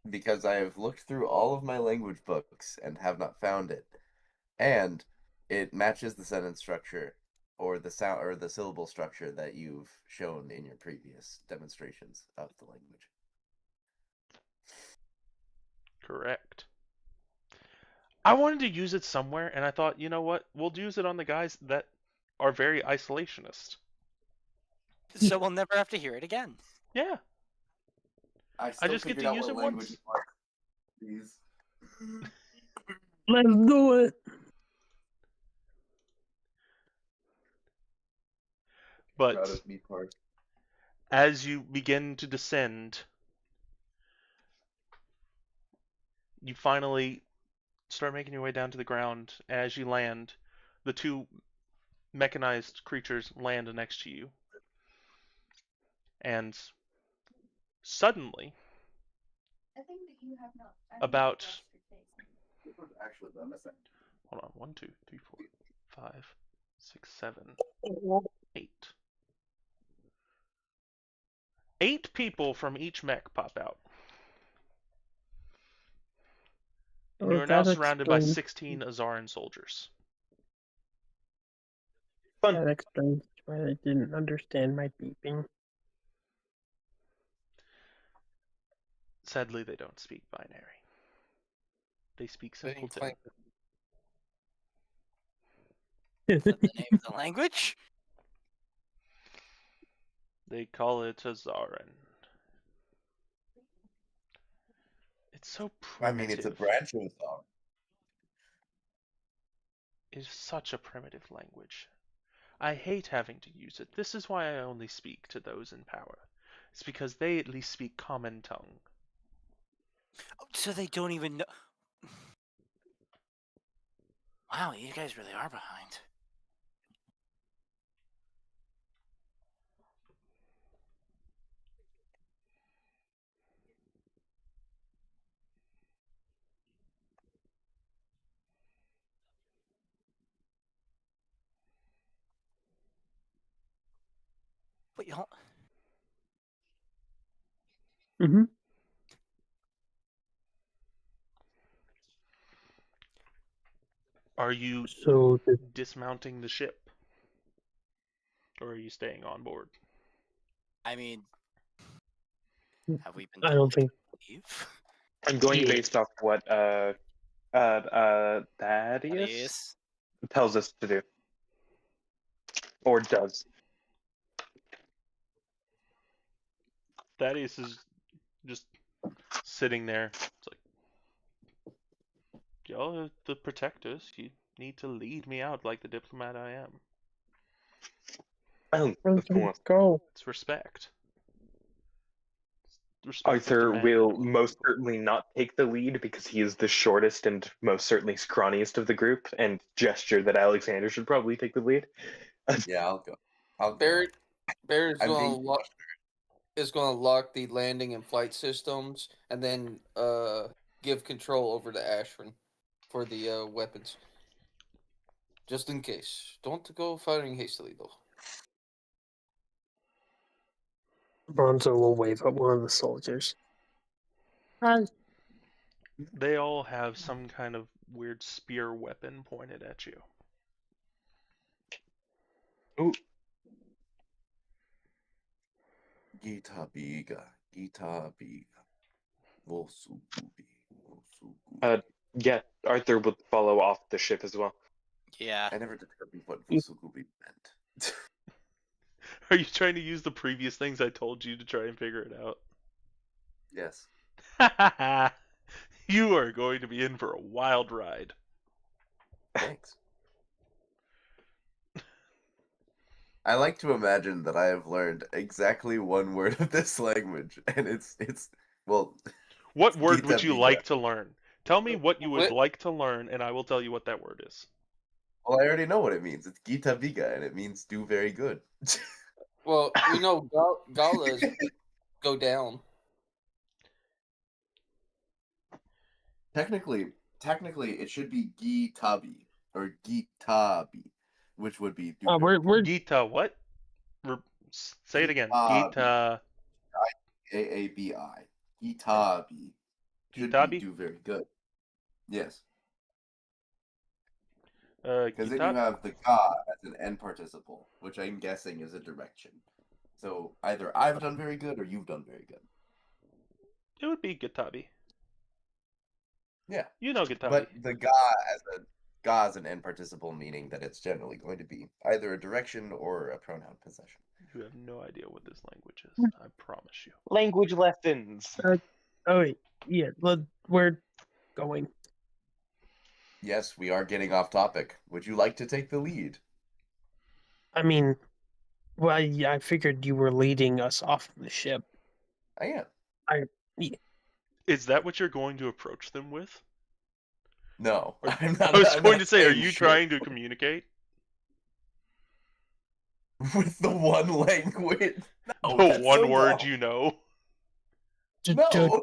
Because I have looked through all of my language books and have not found it. And it matches the sentence structure or the sound or the syllable structure that you've shown in your previous demonstrations of the language. Correct. I wanted to use it somewhere, and I thought, you know what? We'll use it on the guys that are very isolationist. So we'll never have to hear it again. Yeah. I just get to use it once. Please. Let's do it. Proud But of me, Park. as you begin to descend, you finally start making your way down to the ground. As you land, the two mechanized creatures land next to you. And suddenly, I think that you have not. about Actually, about that. hold on, 1, 2, 3, 4, 5, 6, 7, 8. 8 people from each mech pop out. And you are now surrounded by 16 Azaran soldiers. That explains why I didn't understand my beeping. Sadly, they don't speak binary. They speak They simple too. claim- Is that the name of the language? They call it Azaran. It's so I primitive. mean, it's a branch of Azar. It's such a primitive language. I hate having to use it. This is why I only speak to those in power. It's because they at least speak common tongue. Oh, so they don't even know. Wow, you guys really are behind. Wait, y'all. Mm-hmm. Are you So dismounting the ship? Or are you staying on board? I mean, have we been I told don't think. to leave? I'm going Yeah. based off what Thaddeus Yes. tells us to do, or does. Thaddeus is just sitting there. It's like, y'all are the protectors. You need to lead me out like the diplomat I am. Oh, Where of can we course. go? It's respect. Respect is Arthur demanded will of them. most certainly not take the lead because he is the shortest and most certainly scrawniest of the group, and gesture that Alexander should probably take the lead. Yeah, I'll go. I'll go. Barrett's I'm gonna being lock lock the landing and flight systems, and then give control over to Ashrin for the weapons, just in case. Don't go firing hastily though. Bronzo will wave at one of the soldiers. Hi. They all have some kind of weird spear weapon pointed at you. Ooh, Gita Biga. Gita Biga. Wosukubi. Wosukubi. yeah, Arthur would follow off the ship as well. Yeah. I never determined what Wosukubi meant. Are you trying to use the previous things I told you to try and figure it out? Yes. You are going to be in for a wild ride. Thanks. I like to imagine that I have learned exactly one word of this language, and it's well. What it's word Gita would you Biga. like to learn? Tell me what you would What? like to learn, and I will tell you what that word is. Well, I already know what it means. It's Gita Biga, and it means do very good. Well, we know Galas go down. Technically, it should be Gitabi or Gitabi, which would be do very We're Gita, what? Say it again. Gitabi. Gita. Aabi. Gitabi. Should Gitabi? be do very good. Yes. Gita? Because then you have the ga as an end participle, which I'm guessing is a direction. So either I've done very good or you've done very good. It would be Gitabi. Yeah. You know Gitabi. But the ga as an end participle, meaning that it's generally going to be either a direction or a pronoun possession. You have no idea what this language is. I promise you. Language lessons. oh wait, yeah. We're going. Yes, we are getting off topic. Would you like to take the lead? I mean, well, I figured you were leading us off the ship. I am. Is that what you're going to approach them with? No, Or- I'm not. I was I'm going not to say, are saying you shit. trying to communicate? With the one language? No, The that's one so word dumb. you know? No.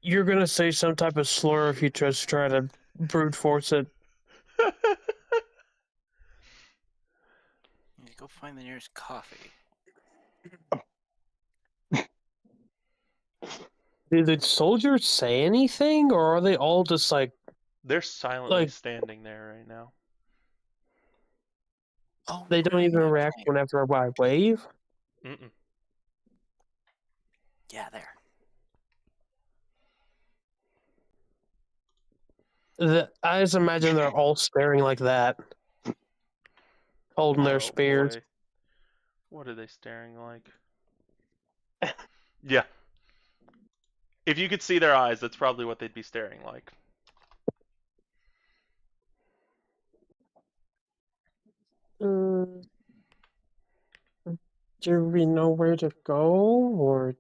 You're gonna say some type of slur if you just try to brute force it. Yeah, go find the nearest coffee. Did the soldiers say anything, or are they all just like? They're silently Like- standing there right now. Oh, They don't even react whenever I wave? Mm-mm. Yeah, there. I just imagine they're all staring like that, holding their Oh, spears. boy. What are they staring like? Yeah. If you could see their eyes, that's probably what they'd be staring like. Do we know where to go, or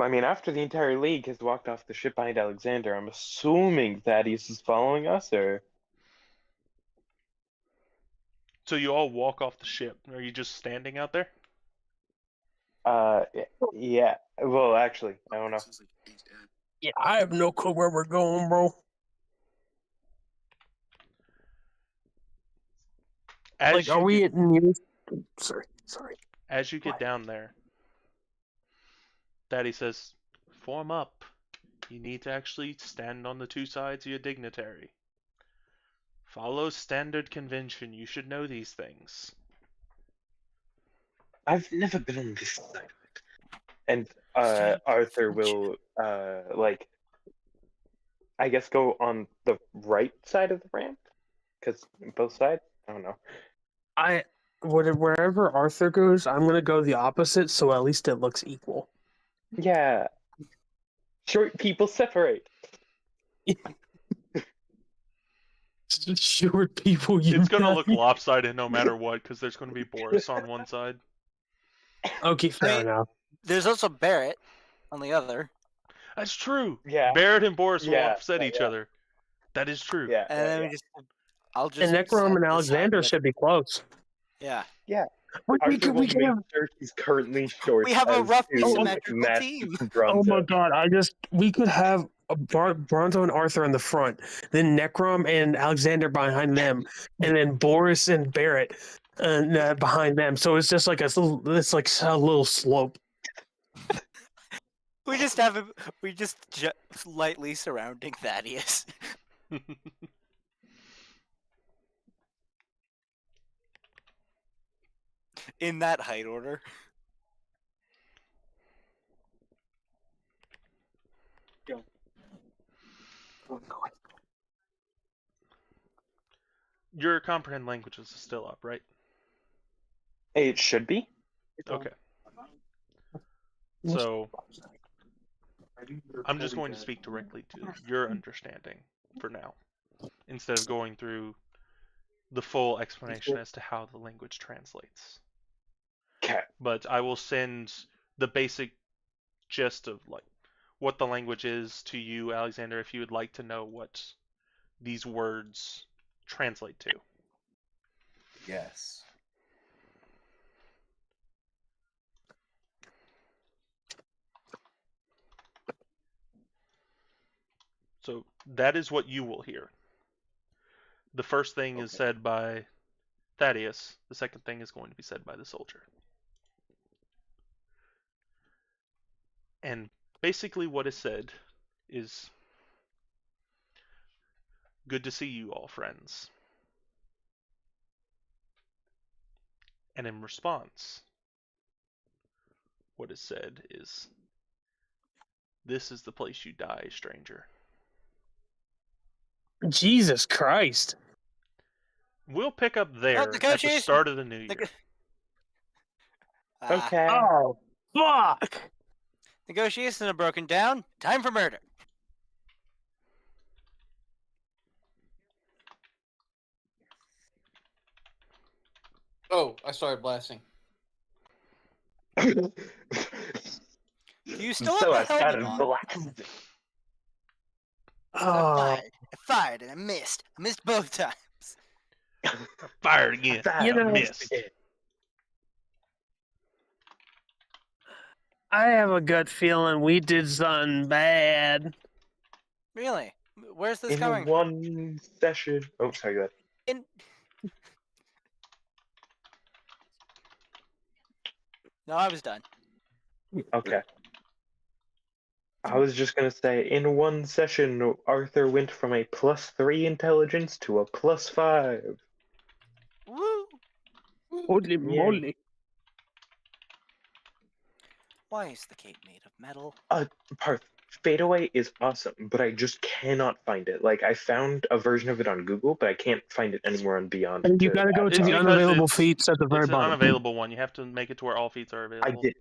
I mean, after the entire league has walked off the ship behind Alexander, I'm assuming Thaddeus is following us, or So you all walk off the ship. Are you just standing out there? yeah. Well, actually, I don't know. yeah, I have no clue where we're going, bro. As Like, are you we get, at near? Sorry. as you get What? down there, Daddy says, "Form up. You need to actually stand on the two sides of your dignitary. Follow standard convention. You should know these things." I've never been on this side of it. And Arthur will like, I guess, go on the right side of the ramp, because both sides. I don't know. Wherever Arthur goes, I'm gonna go the opposite, so at least it looks equal. Yeah. Short people separate. Short people, It's gonna look unite. lopsided no matter what, because there's gonna be Boris on one side. Okay, fair mean- enough. There's also Barrett on the other. That's true. Yeah. Barrett and Boris will Yeah, offset yeah, each yeah. other. That is true. Yeah. And yeah, then yeah. we just I'll just And Necrom set and this side Alexander with- should be close. Yeah. We Arthur could, will we could make have. sure he's currently short. We have a as roughly to symmetrical match team. Oh Bronzo. my god! We could have a Bronto and Arthur in the front, then Necrom and Alexander behind them, and then Boris and Barrett behind them. So it's just like a little slope. We just lightly surrounding Thaddeus. In that height order. Your comprehend languages is still up, right? It should be. Okay. So I'm just going to speak directly to your understanding for now, instead of going through the full explanation as to how the language translates. Okay. But I will send the basic gist of like what the language is to you, Alexander, if you would like to know what these words translate to. Yes. So that is what you will hear. The first thing is said by Thaddeus. The second thing is going to be said by the soldier. And basically what is said is, "Good to see you all, friends." And in response, what is said is, "This is the place you die, stranger." Jesus Christ! We'll pick up there at the negotiation. start of the new year. Okay. Oh, fuck! Negotiations are broken down. Time for murder. Oh, I started blasting. Do you still So I have the helmet started on? blasting. Oh, I fired and I missed. I missed both times. Fired again. You know- Missed. I have a gut feeling we did something bad. Really? Where's this In coming from? one session. Oh, sorry, go ahead. In... No, I was done. Okay. I was just gonna say, in one session, Arthur went from a +3 intelligence to a +5. Woo! Holy moly! Why is the cape made of metal? Parth, Fadeaway is awesome, but I just cannot find it. Like, I found a version of it on Google, but I can't find it anywhere on Beyond. And you to gotta go add to It's the value. because unavailable it's- feats at the very It's an bottom. unavailable one. You have to make it to where all feats are I available. did.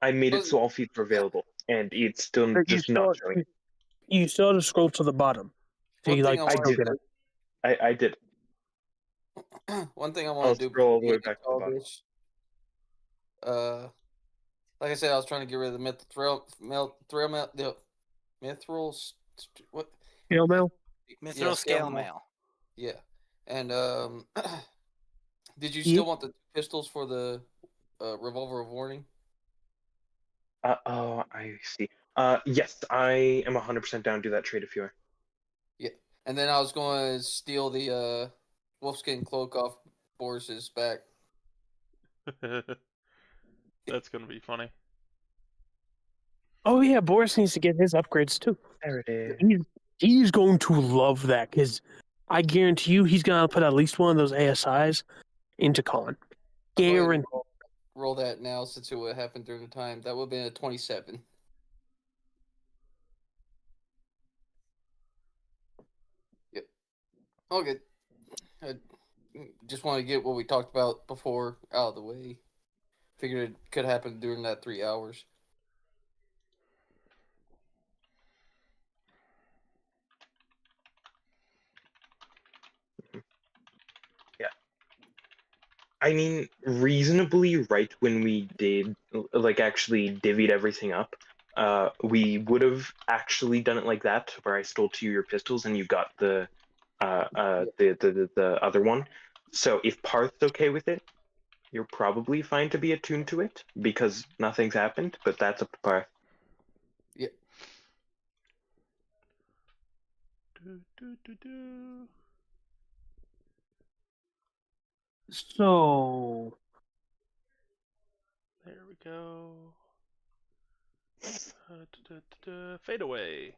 I made it so all feats are available, and it's still But just not showing it. You still have to scroll to the bottom. So One you thing like I I wanna still did. get it. I did. One thing I I'll want to do scroll all the way before we back to the all bottom. this, like I said, I was trying to get rid of the what? Scale mail? Mithril scale mail. mail. Yeah, and did you Ye- still want the pistols for the revolver of warning? Oh, I see. Yes, I am 100% down to do that trade if you are. Yeah, and then I was going to steal the wolfskin cloak off Boris's back. That's gonna be funny. Oh yeah, Boris needs to get his upgrades too. There it is. He's going to love that because I guarantee you he's gonna put at least one of those ASIs into con. I'll go ahead and Guarantee. roll that now since it would happen during the time. That would have been a 27. Yep. Okay. I just want to get what we talked about before out of the way. Figured it could happen during that 3 hours. I mean, reasonably right when we did, like, actually divvied everything up, we would have actually done it like that, where I stole 2 of your pistols and you got the other one. So if Parth's okay with it, you're probably fine to be attuned to it because nothing's happened. But that's up to Parth. Yeah. Do. So There we go. Fade away.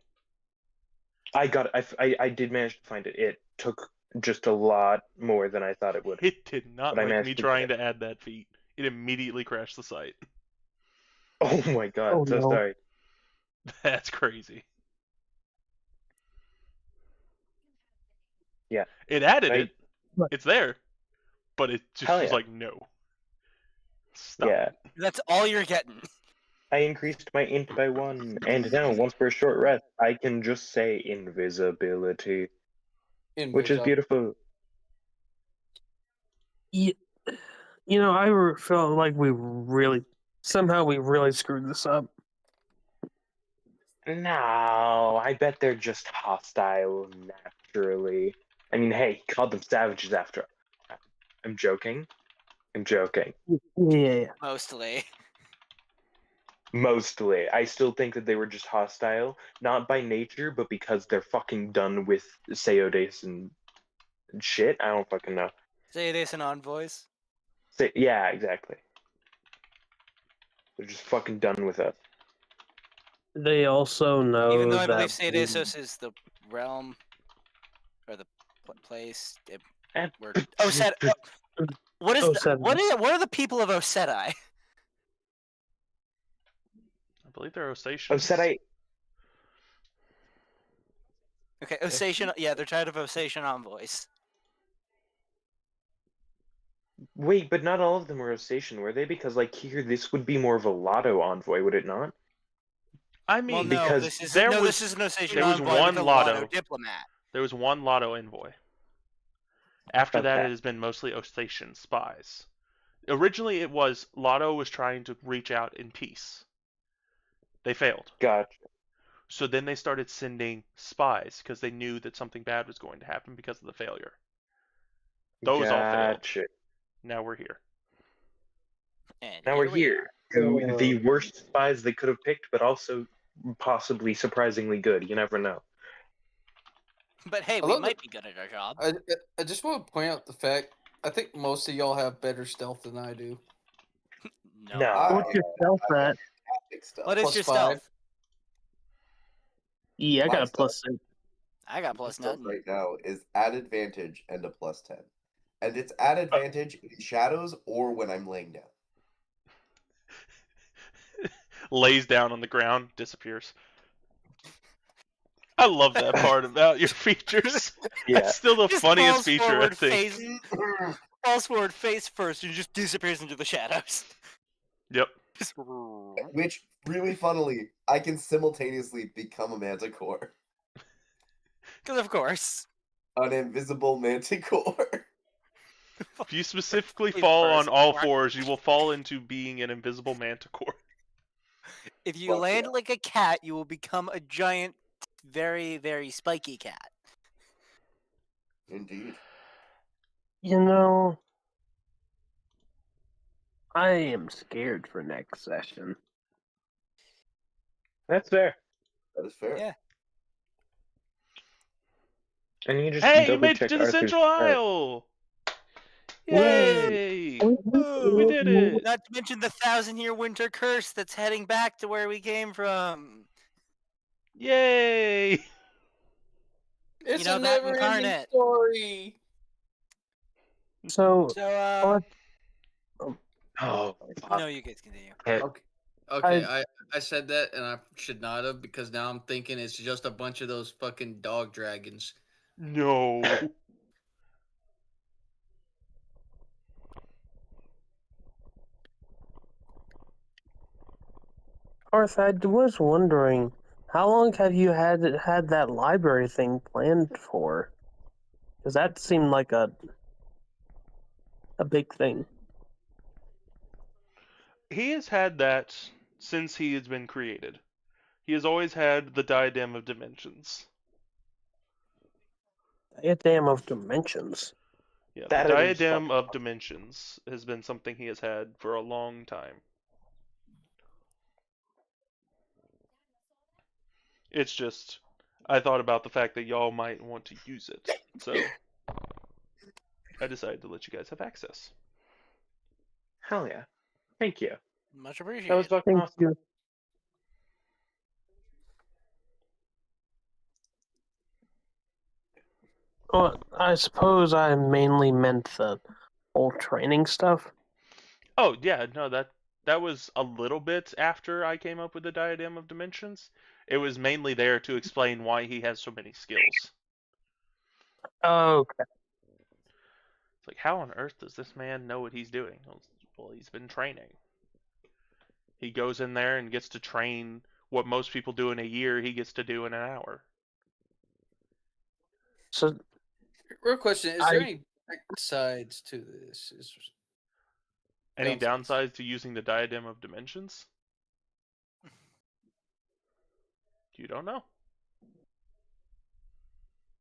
I got it. I did manage to find it. It took just a lot more than I thought it would. It did not But I like managed me to trying get to add that feat. It immediately crashed the site. Oh my god! Oh, so no. sorry. That's crazy. Yeah. It added Right. it. It's there. But it just Hell was yeah. like, no. Stop. Yeah. That's all you're getting. I increased my int by 1, and now once for a short rest, I can just say invisibility, which is beautiful. you know, felt like we really screwed this up. No, I bet they're just hostile naturally. I mean, hey, he called them savages after. I'm joking. Yeah. Mostly. Mostly. I still think that they were just hostile, not by nature, but because they're fucking done with Seodes and shit. I don't fucking know. Say this in envoys. Yeah, exactly. They're just fucking done with us. They also know Even though I believe that Sedesos is the realm or the place. Eh, Where but- Osed. What is Osedi. what are the people of Osedi? I believe they're Osations. Oh, said I. Okay, Osation. Yeah, they're tired of Osation envoys. Wait, but not all of them were Osation, were they? Because, like, here, this would be more of a Lotto envoy, would it not? I Well, mean, no, because this is there no, was- this is an Osation there was envoy one with a Lotto. diplomat. there was one Lotto envoy. After that, Okay. it has been mostly Osation spies. Originally, it was Lotto was trying to reach out in peace. They failed. Gotcha. So then they started sending spies because they knew that something bad was going to happen because of the failure. Those all failed. Gotcha. Now we're here. And Now we're we here. The worst spies they could have picked, but also possibly surprisingly good. You never know. are. But hey, I we love might be good at our job. I just want to point out the fact I think most of y'all have better stealth than I do. No. what's your stealth at? What is Plus your 5. stealth? Yeah, I got My a plus 6. I got My plus stealth none. right now is at advantage and a plus 10. And it's at advantage in shadows or when I'm laying down. lays down on the ground, disappears. I love that part about your features. Yeah. That's still the Just funniest falls feature, I forward, think. falls forward face first and just disappears into the shadows. Yep. Which, really funnily, I can simultaneously become a manticore. Because of course. An invisible manticore. If you specifically Face fall on first. all fours, you will fall into being an invisible manticore. If you Fuck land yeah. like a cat, you will become a giant, very, very spiky cat. Indeed. You know, I am scared for next session. That's fair. That is fair. Yeah. And you just Hey, you double made it check to the Arthur's central chart. aisle! Yay! We did it! Not to mention the 1,000-year winter curse that's heading back to where we came from. Yay! It's know, a that never-ending incarnate. story. So, So, Oh, no, you guys continue. Okay. Okay, I said that and I should not have because now I'm thinking it's just a bunch of those fucking dog dragons. No. Arthur, I was wondering, how long have you had that library thing planned for? Because that seemed like a big thing. He has had that since he has been created. He has always had the Diadem of Dimensions. Diadem of Dimensions. Yeah, That the is Diadem fucking of awesome. Dimensions has been something he has had for a long time. It's just, I thought about the fact that y'all might want to use it, so I decided to let you guys have access. Hell yeah. Thank you. Much That appreciated. was fucking Thank awesome. you. Well, I suppose I mainly meant the whole training stuff. Oh yeah, no, that was a little bit after I came up with the Diadem of Dimensions. It was mainly there to explain why he has so many skills. Okay. It's like, how on earth does this man know what he's doing? Well, he's been training. He goes in there and gets to train what most people do in a year, he gets to do in an hour. So, Real question: is there any sides to this? Any Downsides. downsides to using the Diadem of Dimensions? You don't know.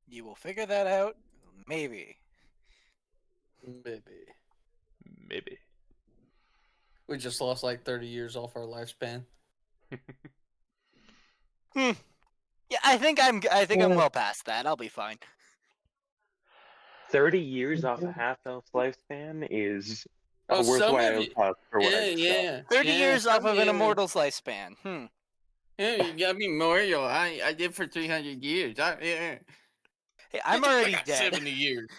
You will figure that out, maybe. Maybe Maybe. we just lost like 30 years off our lifespan. Yeah, I think I'm well past that. I'll be fine. 30 years off a half-elf lifespan is Oh, a some of worthwhile it- cost for what I Yeah, just got. yeah. 30 yeah, years off some of an yeah. immortal's lifespan. Yeah, you got me memorial. I did for 300 years. Yeah. Hey, I'm I already got dead. 70 years.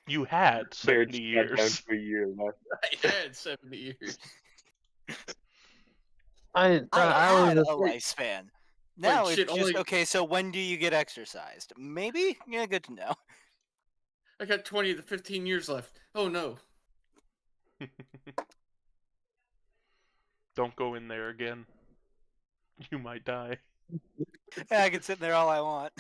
You had Bear 70 just got down years. to a year left. I had 70 years. I I was had a just, lifespan. Now shit, it's just only- okay. So when do you get exercised? Maybe. Yeah, good to know. I got 20 to 15 years left. Oh no. Don't go in there again. You might die. Yeah, I can sit there all I want.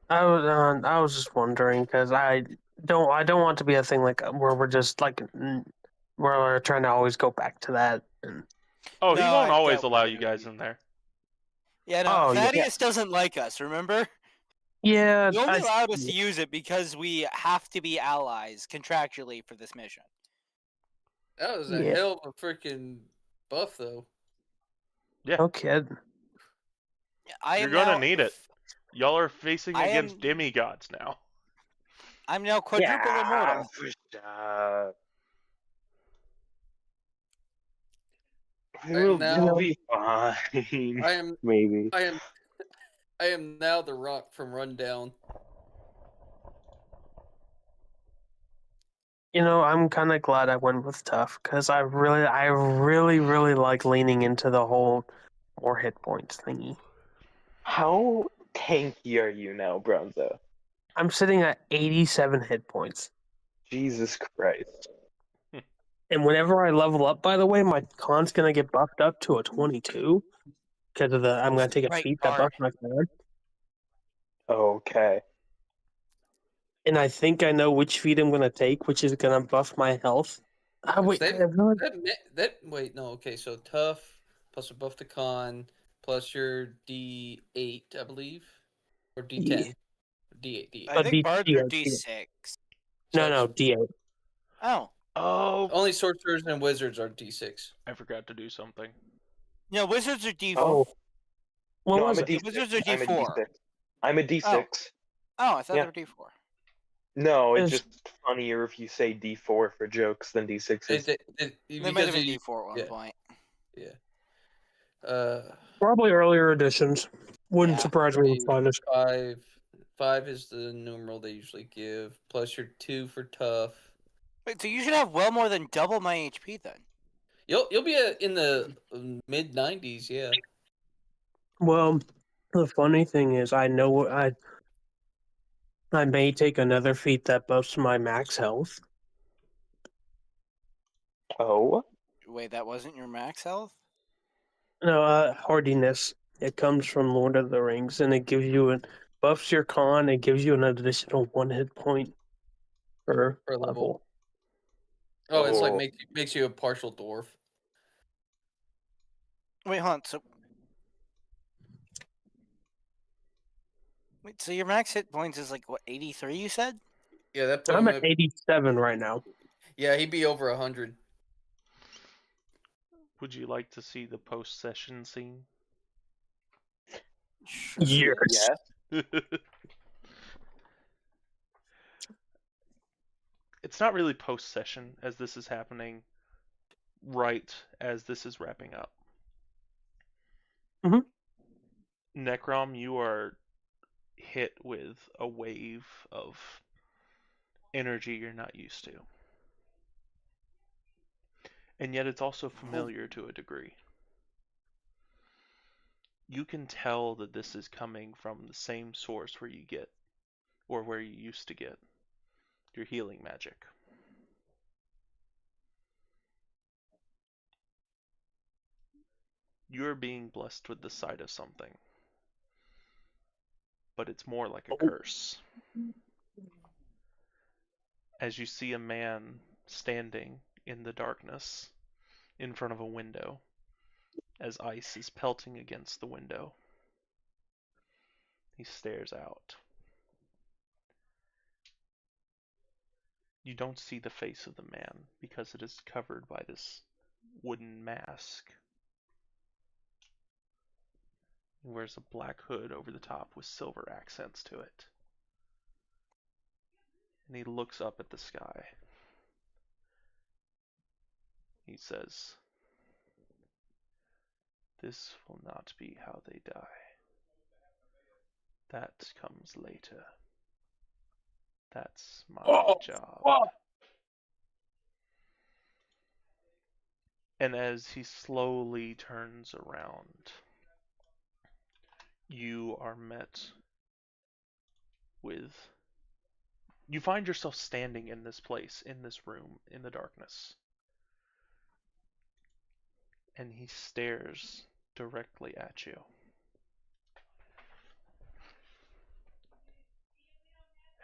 I was just wondering because I don't want to be a thing like where we're just like where we're trying to always go back to that. And Oh, he No, won't I always get allow what you you guys mean. in there. Yeah, no, Oh, yeah. Thaddeus doesn't like us. Remember? yeah, He only I, allowed us to use it because we have to be allies contractually for this mission. That was a Yeah. hell of a freaking buff, though. no kid. I You're am gonna now, need it. Y'all are facing I against am- demigods now. I'm now quadruple immortal. We'll now- be fine. I am Maybe. I am now the Rock from Rundown. I'm kind of glad I went with tough because I really like leaning into the whole more hit points thingy. How tanky are you now, Bronzo? I'm sitting at 87 hit points. Jesus Christ. And whenever I level up, by the way, my con's gonna get buffed up to a 22 because of I'm gonna take a Right feat that guard. buffs my con. Okay. And I think I know which feat I'm gonna take, which is gonna buff my health. Wait, That- I really- wait, no, okay, so tough plus a buff to con plus your D8, I believe, or D10, D8. I think bards are D8. D6. No, D8. Oh, Oh, Only sorcerers and wizards are D6. I forgot to do something. no, wizards are D4. Oh, what No, was I'm a it? D6. Wizards are I'm a D4. D6. I'm a D6. Oh, I thought Yeah. they were D4. No, it's Is- just funnier if you say D4 for jokes than D6s. They might have Because been you- D4 at one yeah. point. Probably earlier editions. Wouldn't Yeah. surprise me with finest. Five is the numeral they usually give, plus your 2 for tough. Wait, so you should have well more than double my HP then. You'll be in the mid 90s, yeah. Well, the funny thing is, I know I may take another feat that buffs my max health. Oh? Wait, that wasn't your max health? No, hardiness. It comes from Lord of the Rings, and it gives you buffs your con. It gives you an additional 1 hit point per Per level. level. Oh, it's like Oh. makes you a partial dwarf. Wait, hold on. So your max hit points is like what, 83? You said? Yeah, that put I'm him at 87 right now. Yeah, he'd be over 100. Would you like to see the post-session scene? Years. Yes. It's not really post-session, as this is happening right as this is wrapping up. Mhm. Necrom, you are hit with a wave of energy you're not used to. And yet it's also familiar to a degree. You can tell that this is coming from the same source where you get, or where you used to get, your healing magic. You're being blessed with the sight of something. But it's more like a curse. As you see a man standing in the darkness in front of a window, as ice is pelting against the window. He stares out. You don't see the face of the man because it is covered by this wooden mask. He wears a black hood over the top with silver accents to it. And he looks up at the sky. He says, "This will not be how they die. That comes later. That's my job." And as he slowly turns around, you are met with... You find yourself standing in this place, in this room, in the darkness. And he stares directly at you.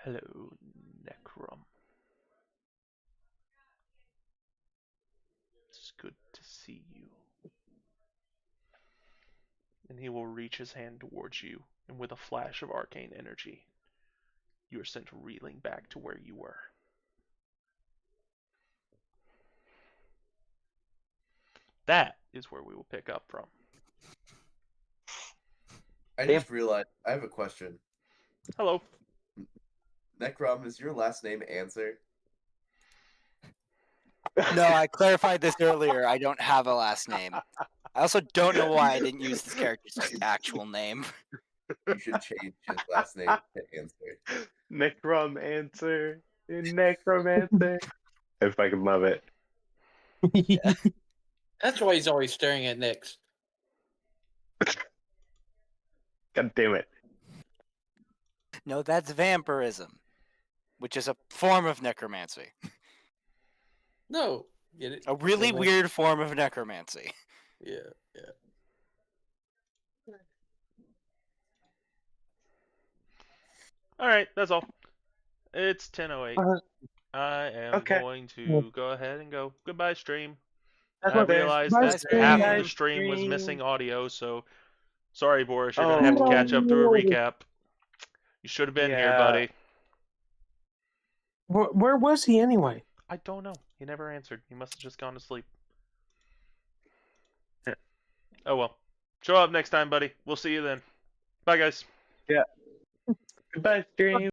"Hello, Necrom. It's good to see you." And he will reach his hand towards you, and with a flash of arcane energy, you are sent reeling back to where you were. That is where we will pick up from. I just realized I have a question. Hello. Necrom, is your last name Answer? No, I clarified this earlier. I don't have a last name. I also don't know why I didn't use this character's actual name. You should change his last name to Answer. Necromancer. Necromancer. I fucking love it. That's why he's always staring at Nyx. God damn it. No, that's vampirism, which is a form of necromancy. No, get it? A really Like- weird form of necromancy. Yeah. All right, that's all. It's 10:08. I am okay. going to go ahead and go. Goodbye, stream. That's I what- realized Bye, that stream. half of Bye, the stream was stream. missing audio, so sorry, Boris. You're gonna have to Oh. catch up to a recap. You should have been here, Yeah. buddy. Where was he anyway? I don't know. He never answered. He must have just gone to sleep. Oh well. Show up next time, buddy. We'll see you then. Bye, guys. Goodbye, stream.